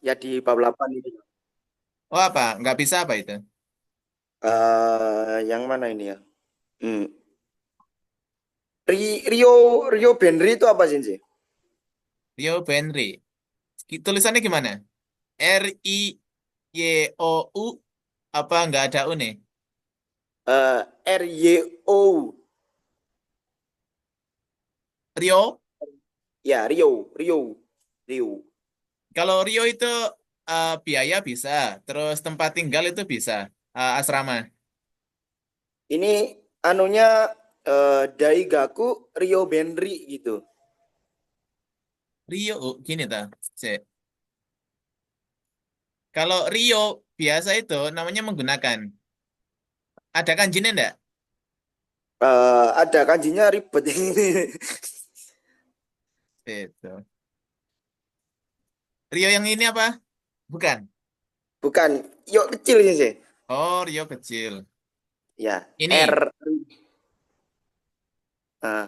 Ya di bab 8 ini. Oh apa? Nggak bisa apa itu? Yang mana ini ya? Hmm. Rio Rio Benri itu apa sih? Rio Benri. Tulisannya gimana? RIYOU apa nggak ada U nih? RYO. Rio. Ya, Rio. Kalau Rio itu biaya bisa, terus tempat tinggal itu bisa, asrama. Ini anunya Daigaku Rio Benri gitu. Rio, gini ta. Cek. Kalau Rio biasa itu namanya menggunakan. Ada kanjinya enggak? Ada kanjinya ribet ini. Itu. Rio yang ini apa? Bukan. Bukan, yuk kecil sih. Oh, Rio kecil. Ya, Ini, R.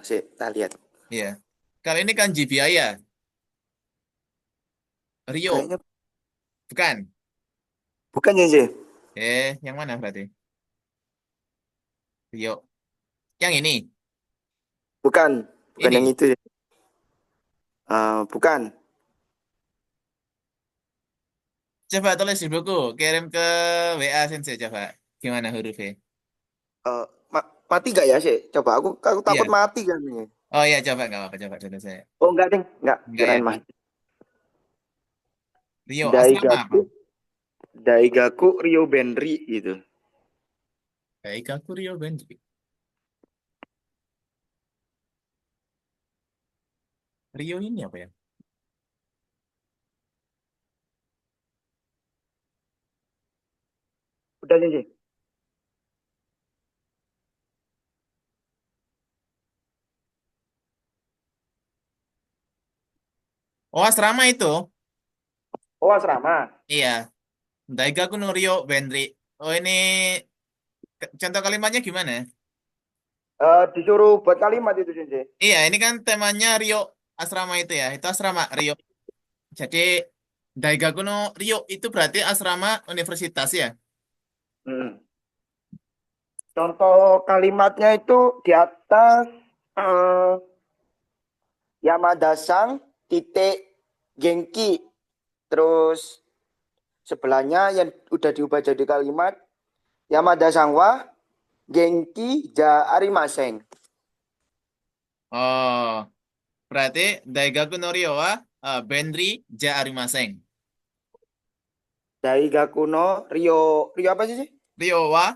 Sih, kita lihat. ya. Kalau ini kanji biaya. Rio, Kayaknya bukan. bukan sih. Yang mana berarti? Rio. Yang ini. Bukan, bukan yang Ini. itu. Bukan. Coba tulis di buku, kirim ke WA Sensei coba. Gimana hurufnya? Eh, Mati gak ya sih? Coba aku takut Iya. mati kan ini. Oh iya, coba nggak apa-apa, coba dulu saya. Oh enggak ding, enggak Enggak ya. kirain mati. Rio, asrama apa? Daigaku, Daigaku Rio Benri gitu. Daigaku Rio Benji. Rio ini apa ya? Udah sih. Oh, asrama itu. Oh asrama. Iya, Daigaku no Rio Benri. Oh, ini contoh kalimatnya gimana? Disuruh buat kalimat itu sih. Iya, ini kan temanya Rio asrama itu ya. Itu asrama Rio. Jadi Daigaku no Rio itu berarti asrama universitas ya. Hmm. Contoh kalimatnya itu di atas eh, Yamada-sang titik Genki. Terus sebelahnya yang udah diubah jadi kalimat Yamada-sang wa Genki ja arimasen. Oh, berarti Daigaku no Rio wa Benri ja arimaseng. Daigaku no Rio apa sih? Rio wa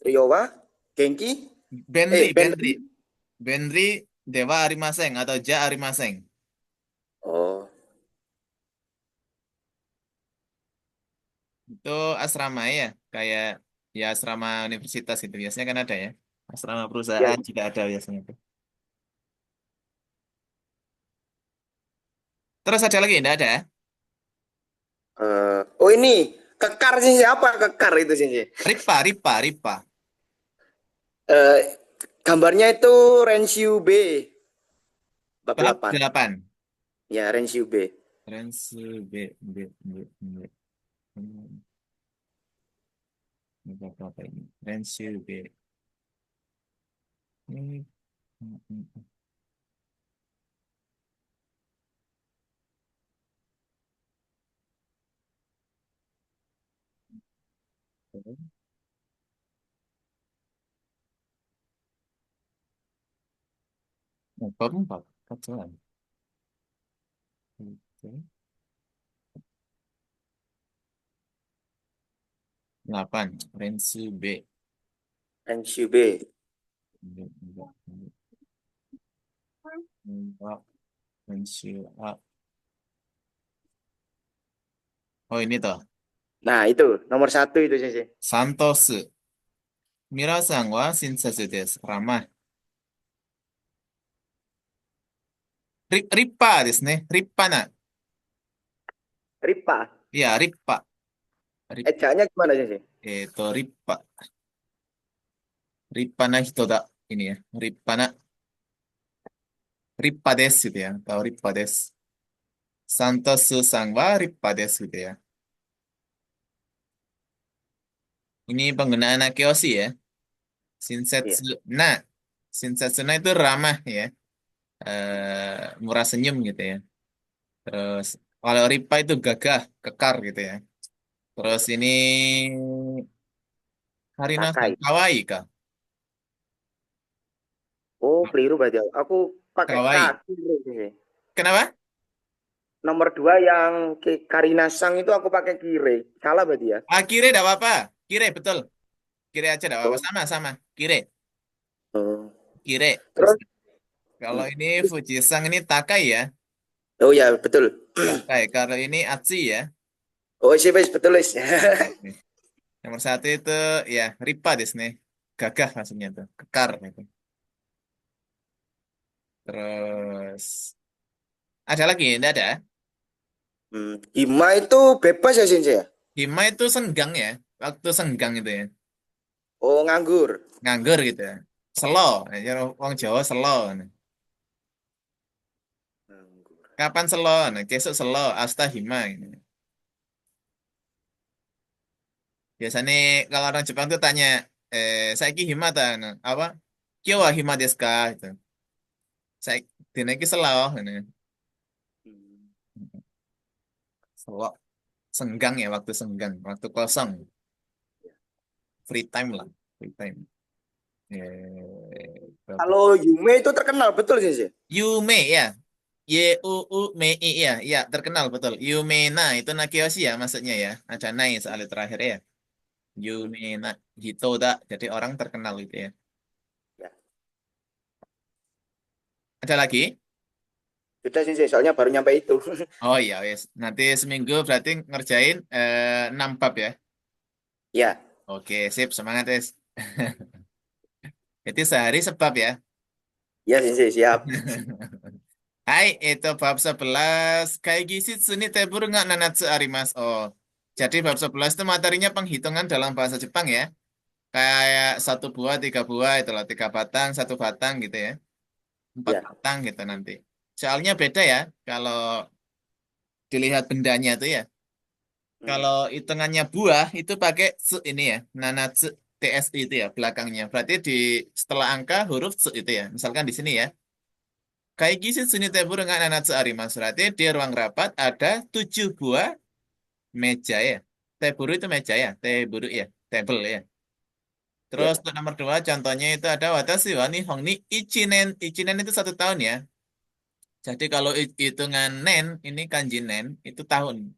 Rio wa Genki Benri Benri. Benri Dewa Arimaseng atau Ja Arimaseng. Oh, Itu asrama ya, kayak ya asrama universitas itu biasanya kan ada ya. Asrama ya. perusahaan juga ada biasanya itu. Terus ada lagi enggak ada? Oh ini kekar sih siapa kekar itu sih? Ripa. Eh, Gambarnya itu Renshu B bab Bab 8. 8. Ya, Renshu B. Rensu B. Ini bab apa ini? Rensu B. Ini, bab 4. Kacauan. Oke. 8. Rensu B. Renshu B. Rensu A. Oh ini toh. Nah, itu nomor satu itu sih. Santos. Mira-san wa shinsetsu desu. Ramah. Rippa ですね。立派な。Ripa. いや、立派。り、Ejaannya gimana sih? 立派。立派な人だ。ini ya. 立派な。立派ですgitu ya. Atau 立派です。Santosu sang wa rippa desu gitu ya. Ini penggunaan nakeoshi ya. Iya, Shinsetsu na. Shinsetsu na itu ramah ya. Murah senyum gitu ya. Terus kalau rippa itu gagah, kekar gitu ya. Terus ini Harina sang Takai. kawaii kah? Oh, keliru berarti. Aku pakai Kawaii. kaki sih. Kenapa? Nomor dua yang Karina Sang itu aku pakai kiri. Salah berarti ya? Ah, kire tidak apa-apa. Kire betul. Kire aja tidak apa-apa. Oh, Sama-sama. Kire. oh. Kire. Terus, Kalau ini Fujisang ini Takai ya. oh ya betul. Takai. Kalau ini Atsi ya. Oh sih, Wis, betul Wis. Nih. Nomor satu itu ya Rippa des nih. Gagah maksudnya tuh. Kekar gitu. Terus ada lagi? Tidak ada. Hima itu bebas ya Sensei ya? Hima itu senggang ya. Waktu senggang itu ya. Oh nganggur. Nganggur gitu ya. Selo. Ya, orang Jawa selo. Nganggur. Kapan selo? Nah, besok selo. Asta Hima. Gitu. Biasanya kalau orang Jepang tuh tanya, saiki Hima ta? Nah, apa? Kyo wa Hima desu ka? Gitu. Saya dina iki selo. Gitu. Hmm. Selo. Senggang ya, waktu senggang. Waktu kosong. Free time lah. Free time. Berapa? Kalau Yume itu terkenal betul Sensei. Yume ya. Y-U-U-M-I ya. Ya, terkenal betul. Yume na itu Nakiyoshi ya maksudnya ya. Ada nai soalnya terakhir ya. Yume na Hitoda. Jadi orang terkenal itu ya. Ya. Ada lagi? Sudah Sensei, soalnya baru nyampe itu. Oh iya, wes. Nanti seminggu berarti ngerjain 6 bab ya. Ya, Oke, sip. Semangat, wes. Jadi sehari sebab ya. ya Sensei siap. Hai, itu bab 11. Kaigi Shitsuni Teburu nggak Nanatsu Arimas. Oh, jadi bab 11 itu materinya penghitungan dalam bahasa Jepang ya. Kayak satu buah, tiga buah, itulah tiga batang, satu batang gitu ya. Empat Ya. batang gitu nanti. Soalnya beda ya, kalau dilihat bendanya itu ya. Hmm. Kalau hitungannya buah itu pakai tsu ini ya, nanatsu TSI itu ya belakangnya. Berarti di setelah angka huruf tsu itu ya. Misalkan di sini ya. Kaigi Shitsuni Teburu nggak Nanatsu Arimas. Berarti di ruang rapat ada 7 buah meja ya. Teburu itu meja ya, teburu ya, table ya. Terus Ya. untuk nomor 2 contohnya itu ada watashi wa nihon ni ichinen. Ichinen itu 1 tahun ya. Jadi kalau hitungan nen, ini kanji nen, itu tahun.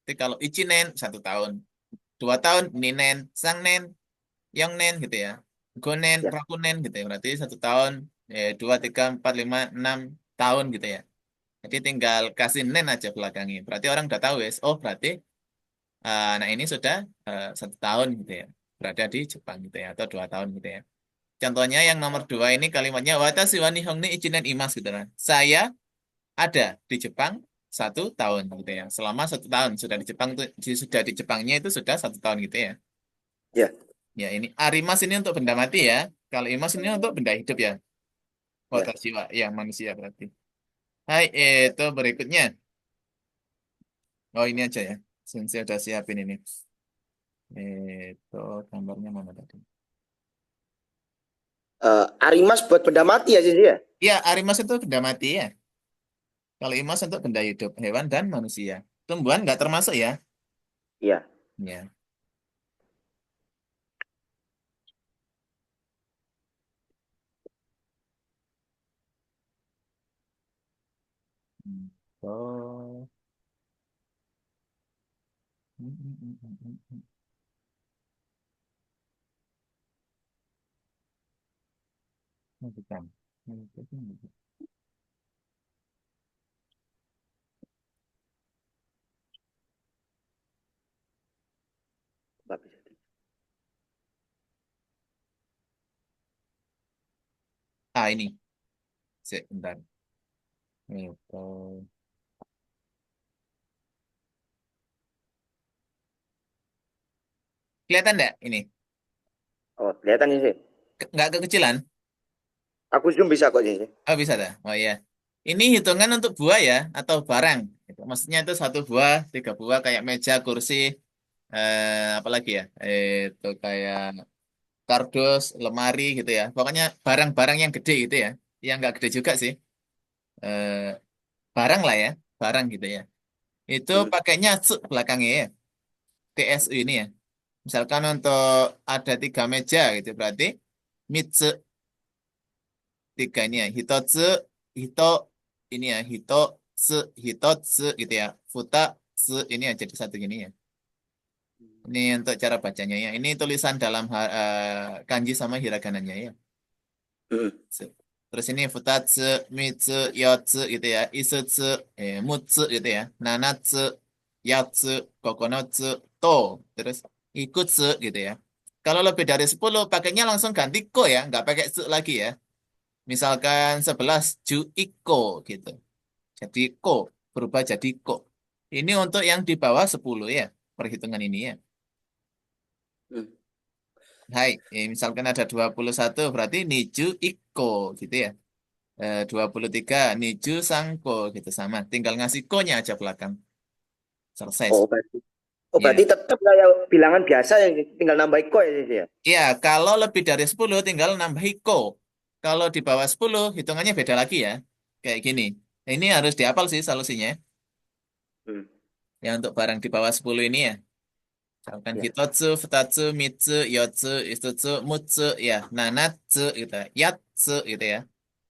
Jadi kalau ichinen 1 tahun. 2 tahun, ninen, sang nen, yang nen gitu ya. Gonen, Ya. rakunen gitu ya. Berarti 1 tahun, 2, 3, 4, 5, 6 tahun gitu ya. Jadi tinggal kasih nen aja belakangnya. Berarti orang udah tahu wes. Oh berarti anak ini sudah 1 tahun gitu ya. Berada di Jepang gitu ya. Atau 2 tahun gitu ya. Contohnya yang nomor 2 ini kalimatnya watashi wa nihon ni ichinen imas gitu kan. Saya ada di Jepang 1 tahun gitu ya. Selama 1 tahun sudah di Jepang tuh sudah di Jepangnya itu sudah 1 tahun gitu ya. Ya. Ya ini arimas ini untuk benda mati ya. Kalau imas ini untuk benda hidup ya. Ya. Watashi wa ya manusia berarti. Hai itu berikutnya. Oh ini aja ya. Sensei udah siapin ini. Itu gambarnya mana tadi? Arimas buat benda mati ya Sensei ya? Iya, arimas itu benda mati ya. Kalau imas untuk benda hidup, hewan dan manusia. Tumbuhan nggak termasuk ya. Iya. Ya. Hmm. Oh. Oh, bukan. Nggak bisa. Ah ini, sebentar. Itu. Kelihatan nggak ini? Oh, kelihatan Sensei. Nggak kekecilan? Aku zoom bisa kok Sensei. Oh bisa dah. Oh iya. Ini hitungan untuk buah ya, atau barang. Gitu. Maksudnya itu satu buah, tiga buah kayak meja, kursi, apa lagi ya? Itu kayak kardus, lemari gitu ya. Pokoknya barang-barang yang gede gitu ya. Yang nggak gede juga sih. Eh, barang lah ya, barang gitu ya. Itu Hmm. pakainya tsu belakangnya ya, TSU ini ya. Misalkan untuk ada tiga meja gitu, berarti mitsu tiga ini ya. Hitotsu, hito ini ya, hitotsu gitu ya. Futatsu ini ya jadi satu gini ya. Ini untuk cara bacanya ya. Ini tulisan dalam kanji sama hiragananya ya. Hmm. Terus ini futatsu, mitsu, yotsu gitu ya. Isutsu, mutsu gitu ya. Nanatsu, yatsu, kokonotsu, to. Terus ikutsu gitu ya. Kalau lebih dari 10 pakainya langsung ganti ko ya. Nggak pakai su lagi ya. Misalkan 11 juiko gitu. Jadi ko berubah jadi ko. Ini untuk yang di bawah 10 ya. Perhitungan ini ya. Hmm. Hai, misalkan ada 21 berarti niju iko gitu ya. 23 Niju Sangko gitu sama. Tinggal ngasih ko-nya aja belakang. Selesai. Berarti Ya. tetap kayak bilangan biasa yang tinggal nambah iko ya Sis, ya. Ya, kalau lebih dari 10 tinggal nambahi ko. Kalau di bawah 10 hitungannya beda lagi ya. Kayak gini. Nah, ini harus dihafal sih solusinya. Hmm. Ya untuk barang di bawah 10 ini ya. Misalkan Ya. hitotsu, futatsu, mitsu, yotsu, isutsu, mutsu, ya. Nanatsu gitu ya. Yatsu gitu ya.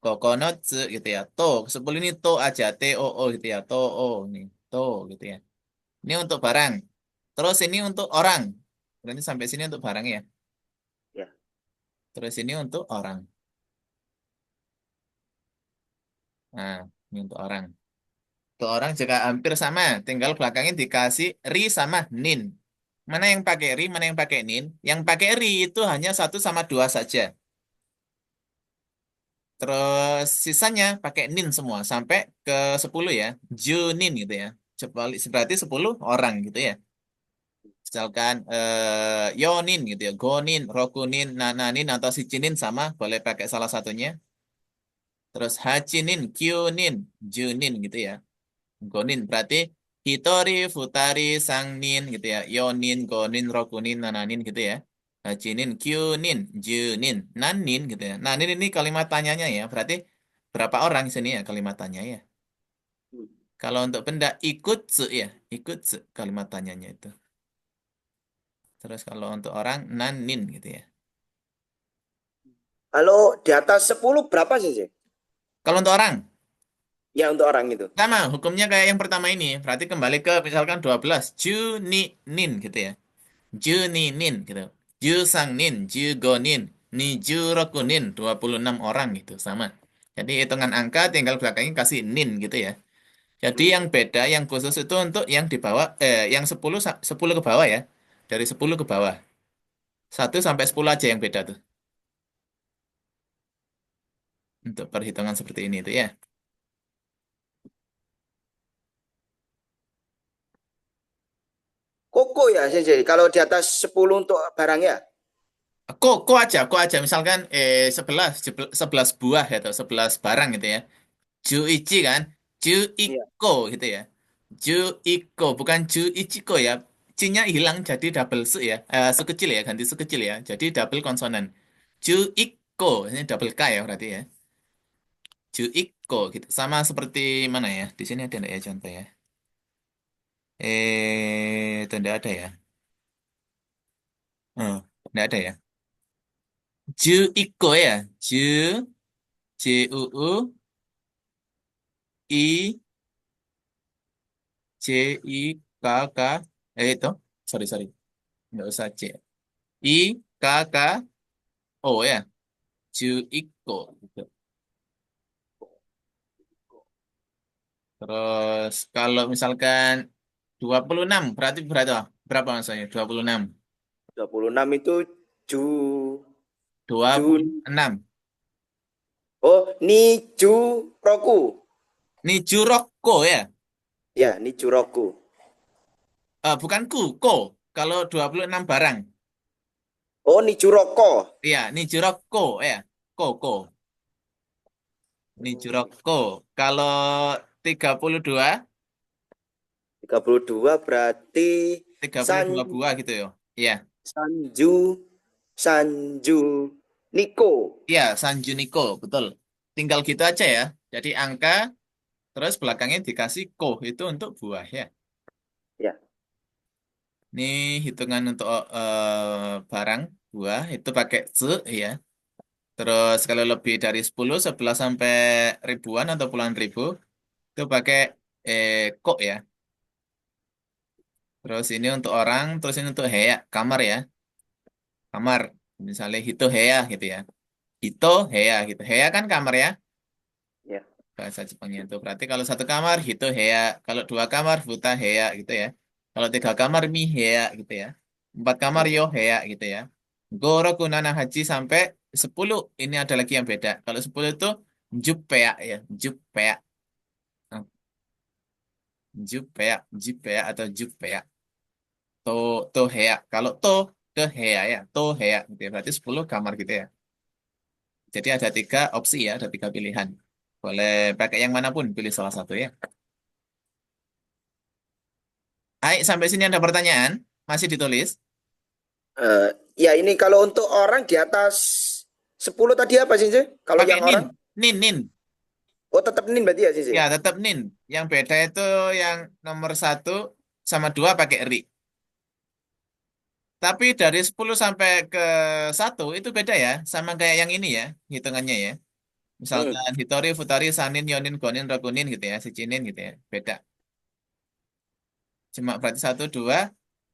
Kokonotsu gitu ya. To, 10 ini to aja. T-O-O gitu ya. To-O nih. To gitu ya. Ini untuk barang. Terus ini untuk orang. Berarti sampai sini untuk barang ya. Ya. Terus ini untuk orang. Nah, ini untuk orang. Untuk orang juga hampir sama. Tinggal belakangnya dikasih ri sama nin. Mana yang pakai ri, mana yang pakai nin? Yang pakai ri itu hanya satu sama dua saja. Terus sisanya pakai nin semua. Sampai ke 10 ya. Junin gitu ya. Berarti 10 orang gitu ya. Misalkan yonin gitu ya, gonin, rokunin, nananin atau sicinin sama, boleh pakai salah satunya. Terus hachinin, kyunin, junin gitu ya. Gonin berarti hitori, futari, sangnin gitu ya. Yonin, gonin, rokunin, nananin gitu ya. Hachinin, kyunin, junin, nanin gitu ya. Nanin ini kalimat tanyanya ya, berarti berapa orang di sini ya kalimat tanya ya. Hmm. Kalau untuk benda ikutsu ya, ikutsu kalimat tanyanya itu. Terus kalau untuk orang nanin gitu ya. Kalau di atas 10 berapa sih? Sis? Kalau untuk orang, Ya untuk orang itu. sama hukumnya kayak yang pertama ini. Berarti kembali ke misalkan 12. Nin gitu ya. Nin gitu. Nin, Jugonin, Nijurokunin. 26 orang gitu. Sama. Jadi hitungan angka tinggal belakangnya kasih nin gitu ya. Jadi Hmm. yang beda, yang khusus itu untuk yang di bawah, yang 10 ke bawah ya. Dari 10 ke bawah. 1 sampai 10 aja yang beda tuh. Untuk perhitungan seperti ini tuh ya. Koko ya Sis. Kalau di atas 10 untuk barang ya. Kok aja misalkan 11 buah ya atau 11 barang gitu ya. Juichi kan? Iya. Juiko gitu ya. Juiko bukan Juichiko ya. C-nya hilang jadi double su ya. Su kecil ya, ganti su kecil ya. Jadi double konsonan. Juiko ini double K ya berarti ya. Juiko gitu. Sama seperti mana ya? Di sini ada nggak ya contoh ya? Itu nggak ada ya. Hmm, nggak ada ya. Juiko ya. Ju I C itu sorry nggak usah C I O ya Juiko gitu. Terus kalau misalkan 26 berarti berapa maksudnya 26 26 itu Ju dua puluh Jun. enam Oh, Niju Roku. Ini Juroko ya. Ya, Niju Roku. Bukan ko kalau 26 barang Oh, Niju Roko. ya ini Juroko ya ko Nijuroko. Kalau 32, 32 berarti 32 San buah gitu ya. Iya, Sanju Sanju Niko. iya, Sanjuniko, betul. Tinggal gitu aja ya. Jadi angka, terus belakangnya dikasih ko, itu untuk buah ya. Ya. Ini hitungan untuk barang, buah, itu pakai ze ya. Terus kalau lebih dari 10, 11 sampai ribuan atau puluhan ribu, itu pakai kok ya. Terus ini untuk orang, terus ini untuk hea, kamar ya. Kamar, misalnya hito hea gitu ya. Hito hea gitu. Hea kan kamar ya. Ya. Bahasa Jepangnya itu. Berarti kalau satu kamar, hito hea. Kalau dua kamar, futa hea gitu ya. Kalau tiga kamar, mi hea gitu ya. Empat kamar, Hmm. yo hea gitu ya. Goro kunana haji sampai 10. Ini ada lagi yang beda. Kalau 10 itu jupea ya. Jupea. Nah, jupea. Jupea atau jupea. To hea. Kalau to ke hea ya. To hea gitu ya. Berarti 10 kamar gitu ya. Jadi ada 3 opsi ya. Ada 3 pilihan. Boleh pakai yang manapun. Pilih salah satu ya. Hai, sampai sini ada pertanyaan? Masih ditulis? Eh, ya ini kalau untuk orang di atas 10 tadi apa sih? Kalau Pakai yang nin. orang, Nin. oh tetap nin berarti ya sih. Ya, tetap nin. Yang beda itu yang nomor 1 sama 2 pakai ri. Tapi dari 10 sampai ke 1 itu beda ya. Sama kayak yang ini ya, hitungannya ya. Hmm. Misalkan hitori, futari, sanin, yonin, gonin, rokunin gitu ya. Sicinin gitu ya. Beda. Cuma berarti 1, 2,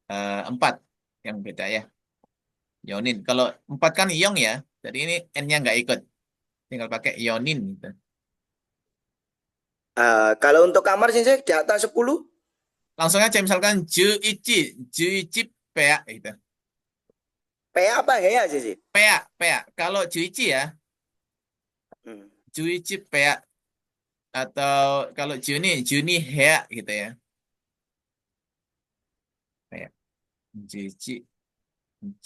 4 yang beda ya. Yonin. Kalau 4 kan yong ya. Jadi ini n-nya nggak ikut. Tinggal pakai yonin gitu. Kalau untuk kamar sih di atas 10, Langsung aja misalkan juichi pea gitu. P apa he ya sih? Pea. Kalau juichi ya, Hmm. juichi pea atau kalau juni hea gitu ya. Pea, juichi,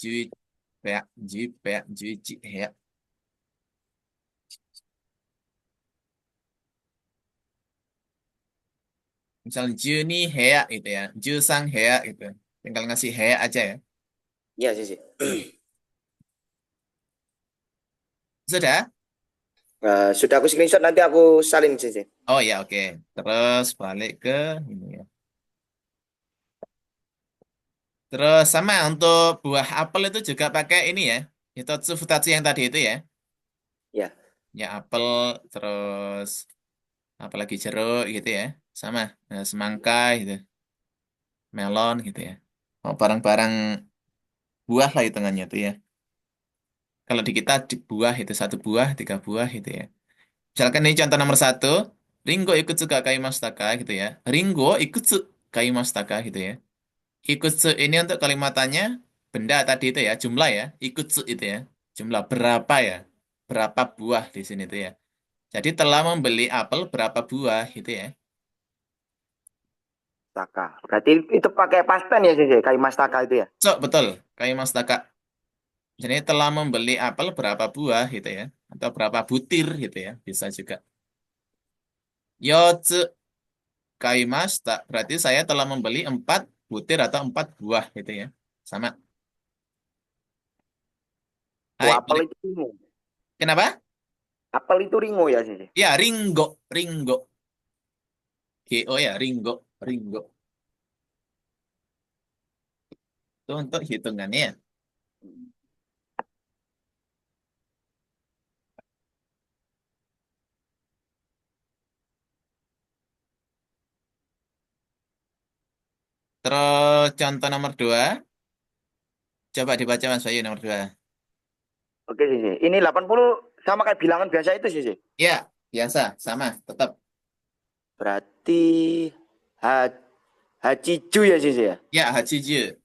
jui pea, juichi hea. Misalnya juni hea gitu ya, jusang hea gitu. Tinggal ngasih hea aja ya. Iya sih. Sudah? Sudah aku screenshot nanti aku salin sih. Oh ya oke. Terus balik ke ini ya. Terus sama untuk buah apel itu juga pakai ini ya. Hitotsu futatsu yang tadi itu ya. Ya. Ya apel, terus apalagi jeruk gitu ya. Sama, semangka gitu, melon gitu ya. Oh, barang-barang buah lah hitungannya tuh ya. Kalau di kita di buah itu 1 buah, 3 buah gitu ya. Misalkan ini contoh nomor 1, Ringo ikut suka kaimastaka gitu ya. Ringo ikut kaimastaka gitu ya. Ikutsu ini untuk kalimatannya benda tadi itu ya, jumlah ya. Ikutsu itu ya. Jumlah berapa ya? Berapa buah di sini tuh ya. Jadi telah membeli apel berapa buah gitu ya. Taka. Berarti itu pakai past tense ya sih, kayak Mas Taka itu ya. So, betul. Kaimastaka. Jadi telah membeli apel berapa buah gitu ya. Atau berapa butir gitu ya. Bisa juga. Yotsu kaimashita. Berarti saya telah membeli 4 butir atau 4 buah gitu ya. Sama. Oh, Hai, apel balik. itu ringo. Kenapa? Apel itu ringo ya sih. Ya, Ringo. Ringo. G-O ya, Ringo. Ringo. Itu untuk hitungannya ya. Terus contoh nomor 2. Coba dibaca Mas Bayu nomor 2. Oke sih. Ini 80 sama kayak bilangan biasa itu sih. Ya, biasa. Sama. Tetap. Berarti ha, Hachiju ya sih ya. Ya, Hachiju.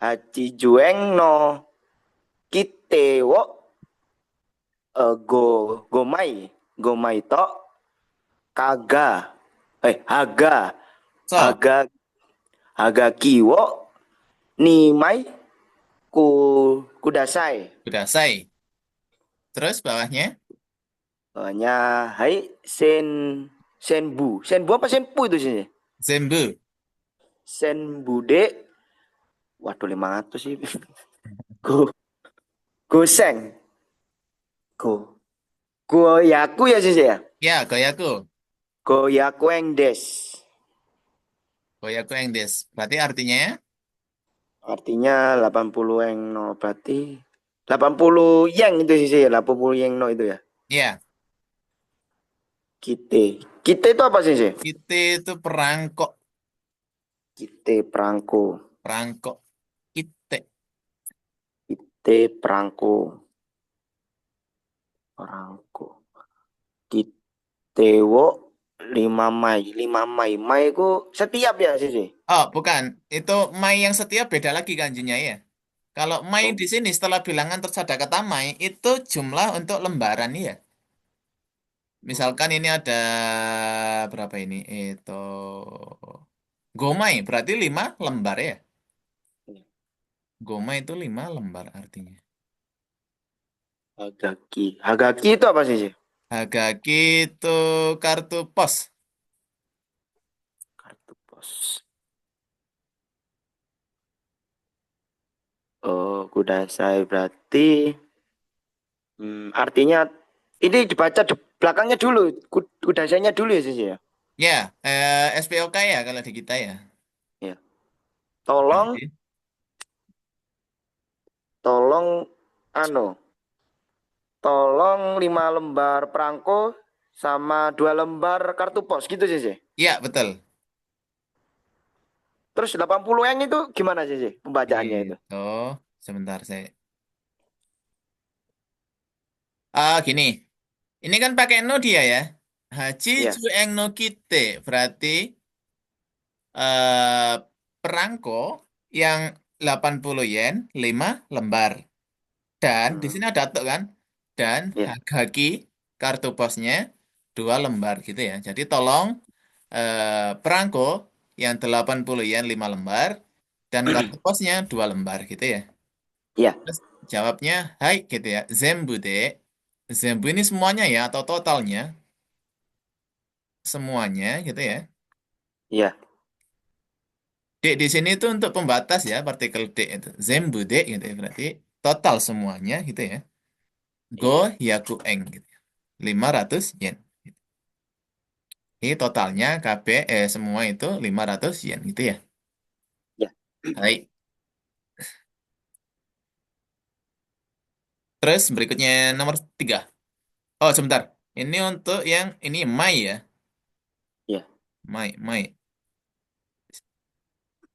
Hachijueng no kite wo go gomai gomai to kaga haga So, haga haga kiwo ni mai ku kudasai. udah selesai. Terus bawahnya. Hanya Hai Sen Senbu. Senbu apa Senpu itu sih? Zembu. Senbude. Waduh 500 sih. Go Goseng. Go Goyaku ya sih ya. Ya, goyaku. Goyaku Engdes. Goyaku Engdes. Berarti artinya ya? Artinya 80 yen no berarti 80 yen itu sih ya, 80 yen no itu ya. Iya. Kite. Kite itu apa sih sih? Kita itu perangkok. Kite perangko. Perangkok. Kita. Kite perangko. Perangko. Kitewo 5 Mei. 5 Mei. Mei itu setiap ya sih sih. Oh, bukan. Itu Mai yang setia beda lagi kanjinya ya. Kalau Mai Oh, di sini setelah bilangan terus ada kata Mai, itu jumlah untuk lembaran ya. Misalkan ini ada berapa ini? Itu Gomai, berarti 5 lembar ya. Gomai itu 5 lembar artinya. Hagaki. Hagaki itu apa sih sih? Hagaki itu kartu pos. Kartu pos. Oh, kudasai berarti artinya ini dibaca di belakangnya dulu. Kudasainya dulu ya sih ya. Ya, SPOK ya kalau di kita ya. Ya. Tolong, Jadi, tolong, anu, tolong 5 lembar perangko sama 2 lembar kartu pos gitu sih sih. ya betul. Terus 80 yang itu gimana sih sih pembacaannya itu? Itu sebentar saya. Gini. Ini kan pakai no dia ya. Haji Ya. Jueng no Kite. Berarti eh, perangko yang 80 yen 5 lembar. Dan di Hmm, sini ada tok kan. Dan ya. hagaki kartu posnya 2 lembar gitu ya. Jadi tolong perangko yang 80 yen 5 lembar. Dan kartu posnya 2 lembar gitu ya. Ya. Terus jawabnya hai gitu ya. Zembu de. Zembu ini semuanya ya atau totalnya. Semuanya gitu ya. Ya. D di sini itu untuk pembatas ya, partikel D itu. Zenbu D gitu ya, berarti total semuanya gitu ya. Go Iya. yaku eng gitu ya. 500 yen. Ini totalnya KB semua itu 500 yen gitu ya. Ya. Baik. Terus berikutnya nomor 3. Oh, sebentar. Ini untuk yang ini Mai ya. Ya. Mai, Mai.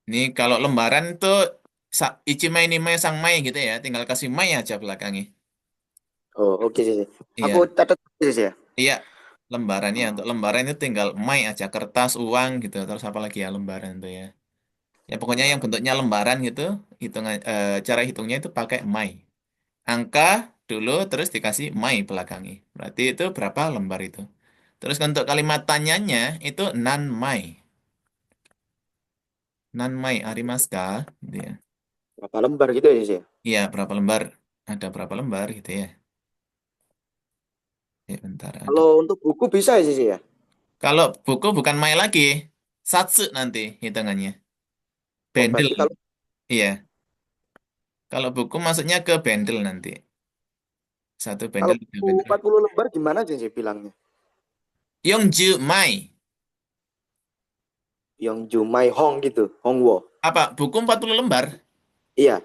Ini kalau lembaran itu Ichimai ni Mai sang Mai gitu ya. Tinggal kasih Mai aja belakangnya. Oh, oke sih sih. Aku Iya. catat sih sih ya. Iya, lembarannya untuk Hmm. lembaran itu tinggal mai aja kertas, uang gitu. Terus apa lagi ya lembaran itu ya. Ya pokoknya yang bentuknya lembaran gitu, cara hitungnya itu pakai mai. Angka dulu terus dikasih mai belakangnya. Berarti itu berapa lembar itu. Terus untuk kalimat tanyanya itu nan mai. Nan mai arimaska gitu ya. Berapa lembar gitu ya sih sih? Iya, berapa lembar? Ada berapa lembar gitu ya. Ya bentar ada. Kalau untuk buku bisa ya sih sih ya. Kalau buku bukan mai lagi. Satsu nanti hitungannya. Oh, Bendel. berarti kalau Iya. Kalau buku masuknya ke bendel nanti. Satu kalau bendel, tiga buku bendel. 40 lembar gimana sih sih bilangnya? Yongju Mai. Yang Jumai Hong gitu, Hongwo. Apa? Buku 40 lembar? Iya,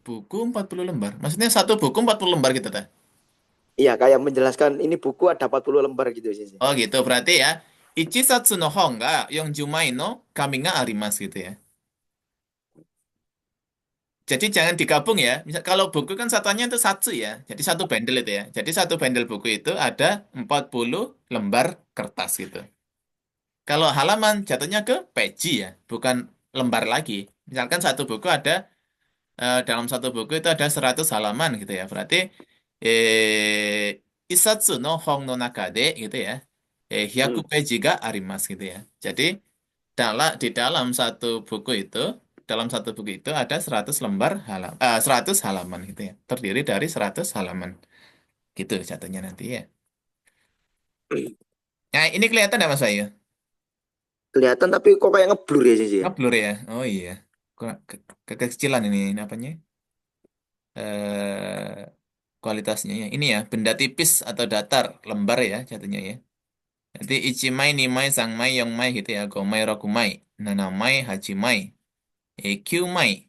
Buku 40 lembar. Maksudnya satu buku 40 lembar gitu, ta? iya kayak menjelaskan ini buku ada 40 lembar gitu sih sih. Oh gitu, berarti ya. Ichisatsu no hon ga Yongju Mai no kami ga arimasu gitu ya. Jadi jangan digabung ya. Misal kalau buku kan satuannya itu satu ya. Jadi satu bendel itu ya. Jadi satu bendel buku itu ada 40 lembar kertas gitu. Kalau halaman jatuhnya ke peji ya, bukan lembar lagi. Misalkan satu buku ada dalam satu buku itu ada 100 halaman gitu ya. Berarti isatsu no hon no nakade gitu ya. Hmm. 100 peji ga arimasu gitu ya. Jadi di dalam satu buku itu ada 100 lembar 100 halaman gitu ya. Terdiri dari 100 halaman. Gitu jatuhnya nanti ya. Nah, ini kelihatan nggak Mas Bayu? Kelihatan tapi kok kayak ngeblur ya sih ya. Ngeblur ya? Oh iya. Kekecilan ini apanya? Eh kualitasnya ya. Ini ya, benda tipis atau datar, lembar ya jatuhnya ya. Nanti ichimai, nimai, sangmai, yongmai gitu ya. Gomai, rokumai, nanamai, hajimai, kyumai,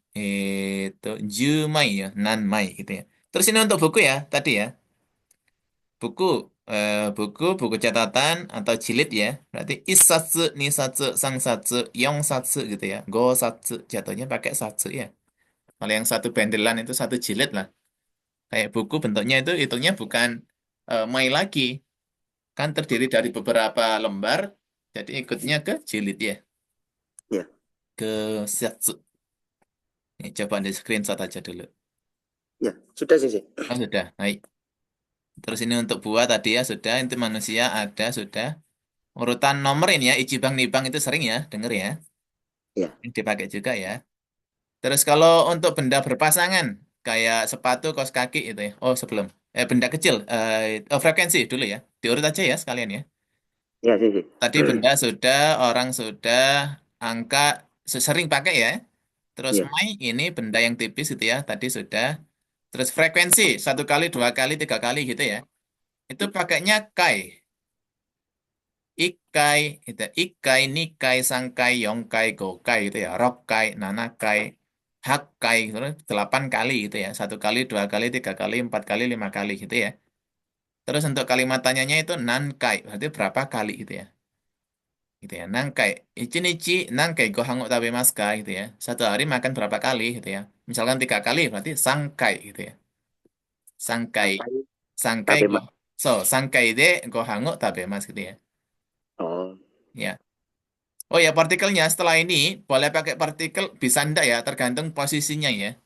jumai ya, nanmai gitu ya. Terus ini untuk buku ya, tadi ya. Buku, buku catatan atau jilid ya. Berarti isatsu, nisatsu, sangsatsu, yongsatsu gitu ya. Gosatsu, jatuhnya pakai satsu ya. Kalau yang satu bendelan itu satu jilid lah. Kayak buku bentuknya itu hitungnya bukan mai lagi. Kan terdiri dari beberapa lembar. Jadi ikutnya ke jilid ya. Ya, Ke satsu. Ini coba di screenshot aja dulu. ya, sudah sih sih. Oh sudah, baik. Terus ini untuk buah tadi ya sudah. Itu manusia ada sudah. Urutan nomor ini ya, Ichibang Nibang itu sering ya, denger ya. Ya, Ini dipakai juga ya. Terus kalau untuk benda berpasangan, kayak sepatu, kaos kaki itu ya. Oh sebelum. Benda kecil, frekuensi dulu ya. Diurut aja ya sekalian ya. ya sih sih. Tadi benda sudah, orang sudah, angka sering pakai ya. Terus Ya, mai ini benda yang tipis itu ya, tadi sudah. Terus frekuensi, satu kali, dua kali, tiga kali gitu ya. Itu pakainya kai. Ikai, itu ikai, nikai, sangkai, yongkai, gokai gitu ya. Rokkai, nanakai, hakkai, gitu, 8 kali gitu ya. Satu kali, dua kali, tiga kali, empat kali, lima kali gitu ya. Terus untuk kalimat tanyanya itu nankai, berarti berapa kali gitu ya. Gitu ya. Nangkai, ichinichi, nangkai gohango tabemasu ka gitu ya. Satu hari makan berapa kali gitu ya. Misalkan 3 kali, berarti sangkai gitu ya. Sangkai, sampai sangkai tabe go. mas. Sangkai de gohango tabemasu gitu ya. Oh, Ya. Oh ya, partikelnya setelah ini boleh pakai partikel bisa enggak ya, tergantung posisinya ya.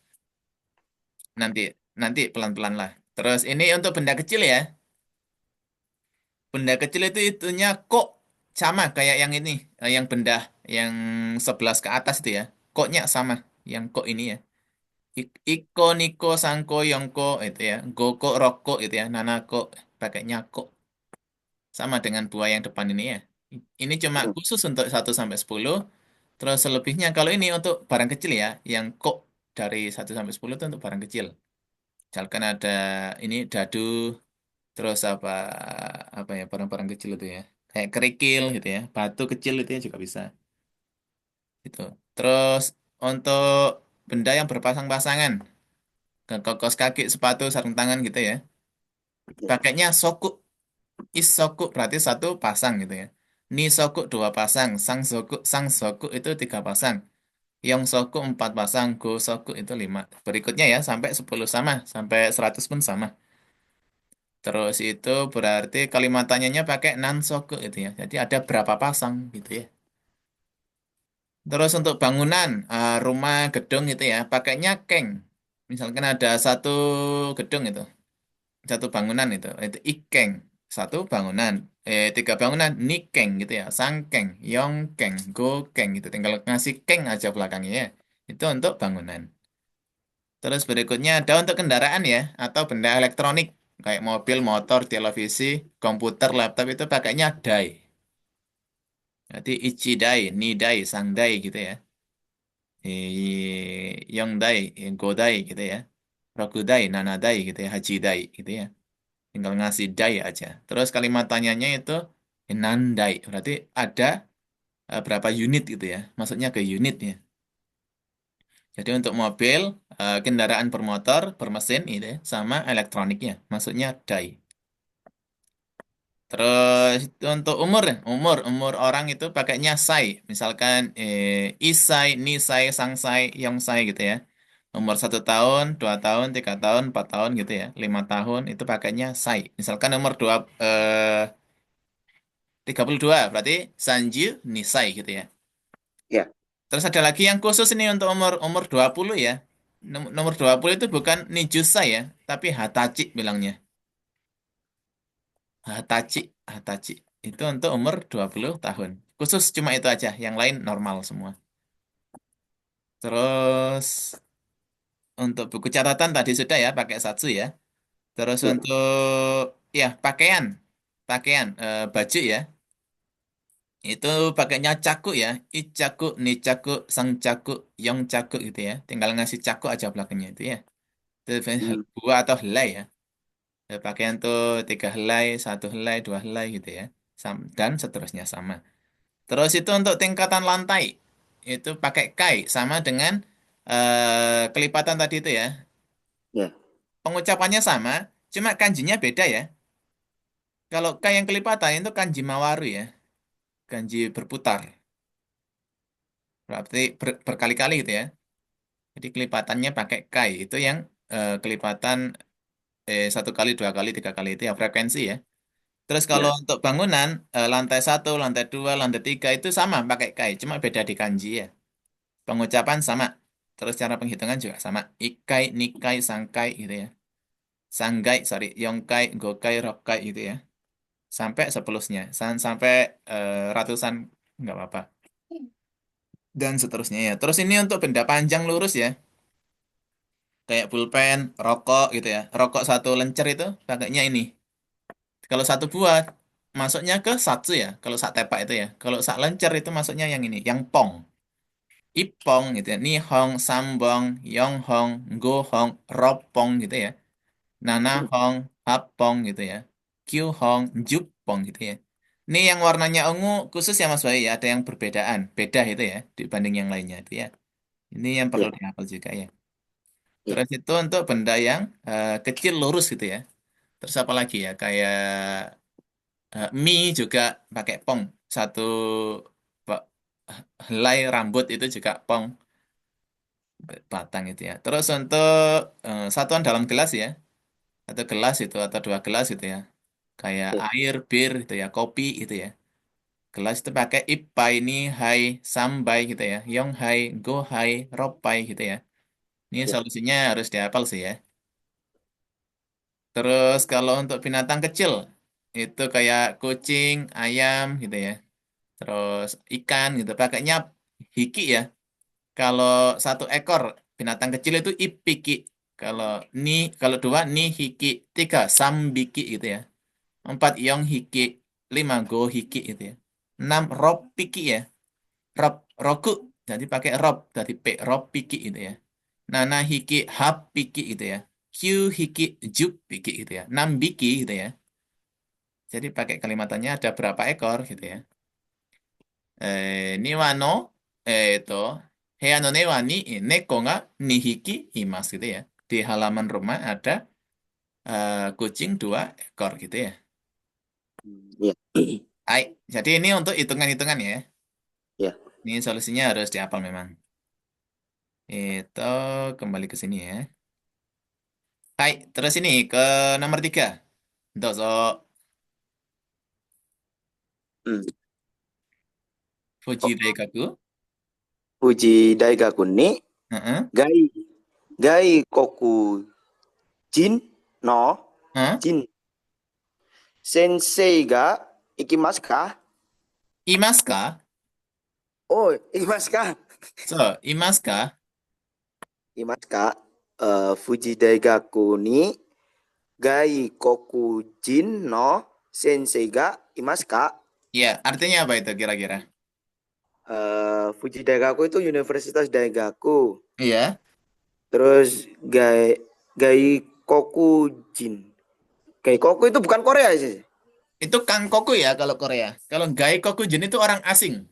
Nanti nanti pelan-pelan lah. Terus ini untuk benda kecil ya. Benda kecil itu itunya kok sama kayak yang ini, yang benda yang 11 ke atas itu ya. Koknya sama yang kok ini ya. Iko, Niko, Sangko, Yongko itu ya. Goko, Roko itu ya. Nanako pakainya kok sama dengan buah yang depan ini ya. Ini cuma mm, khusus untuk 1 sampai 10. Terus selebihnya kalau ini untuk barang kecil ya, yang kok dari 1 sampai 10 itu untuk barang kecil. Misalkan ada ini dadu, terus apa apa ya barang-barang kecil itu ya, kayak kerikil gitu ya, batu kecil itu ya juga bisa. Gitu. Terus untuk benda yang berpasang-pasangan, ke kaos kaki, sepatu, sarung tangan gitu ya, ya. pakainya soku. Is soku berarti satu pasang gitu ya. Ni soku dua pasang, sang soku itu 3 pasang. Yang soku 4 pasang, go soku itu 5. Berikutnya ya sampai 10 sama, sampai 100 pun sama. Terus itu berarti kalimat tanyanya pakai nan soku itu ya. Jadi ada berapa pasang gitu ya. Terus untuk bangunan, rumah, gedung itu ya, pakainya keng. Misalkan ada satu gedung satu bangunan itu ikeng. Satu bangunan, 3 bangunan, nikeng gitu ya. Sangkeng, yongkeng, gokeng gitu. Tinggal ngasih keng aja belakangnya ya. Itu untuk bangunan. Terus berikutnya ada untuk kendaraan ya, atau benda elektronik kayak mobil, motor, televisi, komputer, laptop itu pakainya dai. Berarti ichidai, nidai, sangdai gitu ya. Yongdai, godai gitu ya. Rokudai, nanadai gitu ya, hajidai gitu ya. Tinggal ngasih dai aja. Terus kalimat tanyanya itu nandai, berarti ada berapa unit gitu ya. Maksudnya ke unitnya. Jadi untuk mobil, kendaraan bermotor, bermesin itu ya, sama elektroniknya, maksudnya dai. Terus itu untuk umur, ya, umur orang itu pakainya sai. Misalkan isai, nisai, sangsai, yongsai gitu ya. Umur 1 tahun, 2 tahun, 3 tahun, 4 tahun gitu ya. 5 tahun itu pakainya sai. Misalkan umur 32 berarti sanju nisai gitu ya. Ya, Terus ada lagi yang khusus ini untuk umur umur 20 ya. Nomor 20 itu bukan Nijusai ya, tapi Hatachi bilangnya. Hatachi, Hatachi. Itu untuk umur 20 tahun. Khusus cuma itu aja, yang lain normal semua. Terus untuk buku catatan tadi sudah ya, pakai satsu ya. Terus Ya. untuk ya pakaian, pakaian baju ya. Itu pakainya caku ya. Icaku, nicaku, sang caku, yong caku gitu ya. Tinggal ngasih caku aja belakangnya itu ya. Itu Hmm. dua atau helai ya. Pakaian tuh tiga helai, satu helai, dua helai gitu ya. Dan seterusnya sama. Terus itu untuk tingkatan lantai. Itu pakai kai sama dengan kelipatan tadi itu ya. Ya. Pengucapannya sama, cuma kanjinya beda ya. Kalau kai yang kelipatan itu kanji mawaru ya. Kanji berputar. Berarti berkali-kali gitu ya. Jadi kelipatannya pakai kai. Itu yang kelipatan satu kali, dua kali, tiga kali itu ya frekuensi ya. Terus kalau Ya. untuk bangunan, lantai satu, lantai dua, lantai tiga itu sama pakai kai. Cuma beda di kanji ya. Pengucapan sama. Terus cara penghitungan juga sama. Ikai, nikai, sangkai gitu ya. Sanggai, sorry. Yongkai, gokai, rokai gitu ya. Sampai sepelusnya. Sampai ratusan, nggak apa-apa. Dan seterusnya ya. Terus ini untuk benda panjang lurus ya. Kayak pulpen, rokok gitu ya. Rokok satu lencer itu pakainya ini. Kalau satu buah masuknya ke satsu ya. Kalau sak tepak itu ya. Kalau sak lencer itu masuknya yang ini, yang pong. Ipong gitu ya. Nihong, sambong, yonghong, gohong, ropong gitu ya. Hmm. Nanahong, hapong gitu ya. Kyuhong, jupong gitu ya. Ini yang warnanya ungu khusus ya Mas Bayu ya. Ada yang perbedaan. Beda itu ya dibanding yang lainnya itu ya. Ini yang perlu Ya. dihafal juga ya. Ya. Terus itu untuk benda yang kecil lurus gitu ya. Terus apa lagi ya? Kayak mie juga pakai pong. Satu ba- helai rambut itu juga pong batang itu ya. Terus untuk satuan dalam gelas ya. Satu gelas itu atau dua gelas itu ya. Kayak Ya. air, bir gitu ya, kopi itu ya. Gelas itu pakai ippai, nihai, sambai gitu ya. Yonghai, gohai, roppai gitu ya. Ini Ya. solusinya harus dihafal sih ya. Terus kalau untuk binatang kecil, itu kayak kucing, ayam gitu ya. Terus ikan gitu, pakainya hiki ya. Kalau satu ekor binatang kecil itu ipiki. Kalau ni, kalau dua ni hiki, tiga sambiki gitu ya. Empat yong hiki, lima go hiki gitu ya. Enam rob piki ya. Rob, roku, jadi pakai rob, dari p, rob piki gitu ya. Nana hiki, hap piki gitu ya. Q hiki, jup piki gitu ya. Enam biki gitu ya. Jadi pakai kalimatannya ada berapa ekor gitu ya. Niwa no, itu, heya no newa ni neko ga nihiki imas gitu ya. Di halaman rumah ada kucing dua ekor gitu ya. Ya. Hai, jadi ini untuk hitungan-hitungan ya. Ya. Ini solusinya harus dihafal memang. Itu kembali ke sini ya. Hai, terus ini ke nomor tiga. Dozo, Hmm. Fuji Oh, Daikaku. Fuji Daigaku ni Heeh. gai gai koku jin no Hah? jin sensei ga ikimasu ka? Imaska? Oh, ikimasu ka? So, imaska? Ikimasu ka? Fuji Daigaku ni gai koku jin no sensei ga imasu ka? Ya, artinya apa itu kira-kira? Fuji Daigaku itu Universitas Daigaku. Iya. Terus gai koku jin. Gai koku itu bukan Korea sih. Itu Kangkoku ya kalau Korea. Kalau Gaikoku Jin itu orang asing.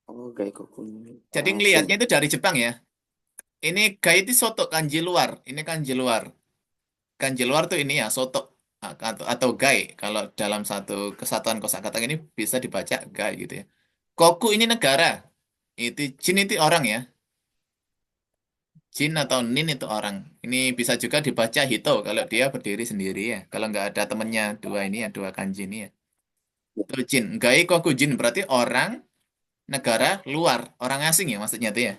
Oh, gai koku Jadi orang asing. ngelihatnya itu dari Jepang ya. Ini Gai itu soto kanji luar. Ini kanji luar. Kanji luar tuh ini ya soto atau Gai. Kalau dalam satu kesatuan kosakata ini bisa dibaca Gai gitu ya. Koku ini negara. Itu Jin itu orang ya. Jin atau Nin itu orang. Ini bisa juga dibaca Hito kalau dia berdiri sendiri ya. Kalau nggak ada temennya dua ini ya, dua kanji ini ya. Itu Jin. Gai Koku Jin berarti orang negara luar, orang asing ya maksudnya itu ya.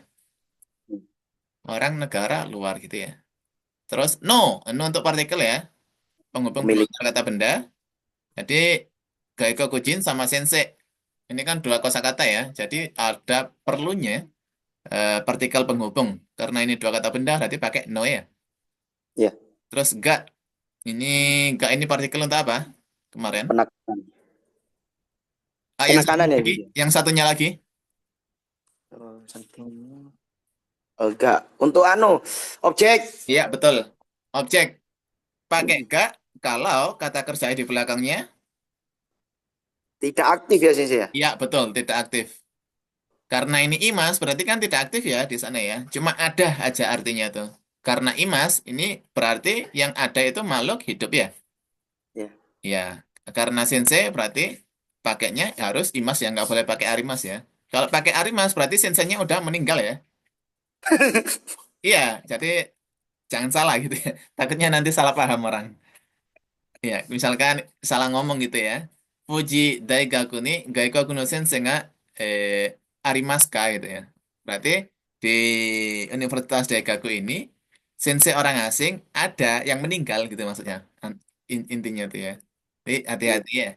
Orang negara luar gitu ya. Terus no, no untuk partikel ya. Penghubung dua Pemilik. kata benda. Jadi Gaiko Kujin sama Sensei. Ini kan dua kosakata ya. Jadi ada perlunya partikel penghubung. Karena ini dua kata benda berarti pakai no ya. Ya. Terus ga. Ini enggak, ini partikel untuk apa? Kemarin. Penekanan. Ah, yang satunya Penekanan ya lagi, Sisi? yang satunya lagi. Oh, something. Oh, enggak. Untuk objek. Iya, betul. Objek. Pakai enggak kalau kata kerja di belakangnya. Tidak aktif ya Sisi ya? Iya, betul, tidak aktif. Karena ini imas, berarti kan tidak aktif ya di sana ya. Cuma ada aja artinya tuh. Karena imas, ini berarti yang ada itu makhluk hidup ya. Ya. Ya, karena sensei berarti pakainya harus imas ya, nggak boleh pakai arimas ya. Kalau pakai arimas berarti senseinya udah meninggal ya. Iya, jadi jangan salah gitu ya. Takutnya nanti salah paham orang. Ya, misalkan salah ngomong gitu ya. Fuji Daigaku ni Gaikoku no sensei ga arimasu ka gitu ya. Berarti di Universitas Daigaku ini sensei orang asing ada yang meninggal gitu maksudnya. Intinya tuh ya. Jadi Iya. hati-hati ya.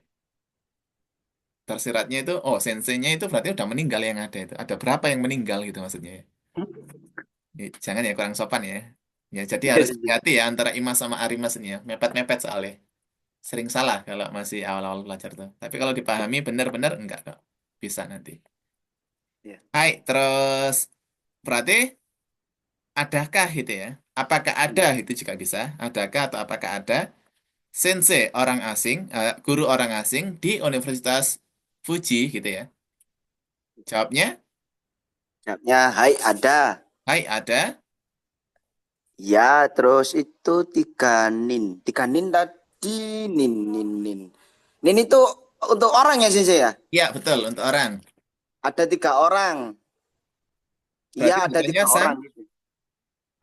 Tersiratnya itu, oh senseinya itu berarti udah meninggal yang ada itu. Ada berapa yang meninggal gitu maksudnya ya. Jangan ya kurang sopan ya. Ya jadi Iya harus Sisi. hati-hati ya antara Imas sama Arimas ini ya. Mepet-mepet soalnya. Sering salah kalau masih awal-awal belajar tuh. Tapi kalau dipahami benar-benar enggak kok. Bisa nanti. Iya. Hai, terus berarti adakah gitu ya? Apakah ada itu juga bisa? Adakah atau apakah ada sensei orang asing, guru orang asing di Universitas Fuji gitu ya? Jawabnya, Jawabnya, hai ada. hai ada. Ya, terus itu tiga nin tadi nin. Nin itu untuk orang ya Sisi ya? Ya, betul untuk orang. Ada 3 orang. Iya, Berarti ada bukannya 3 orang gitu.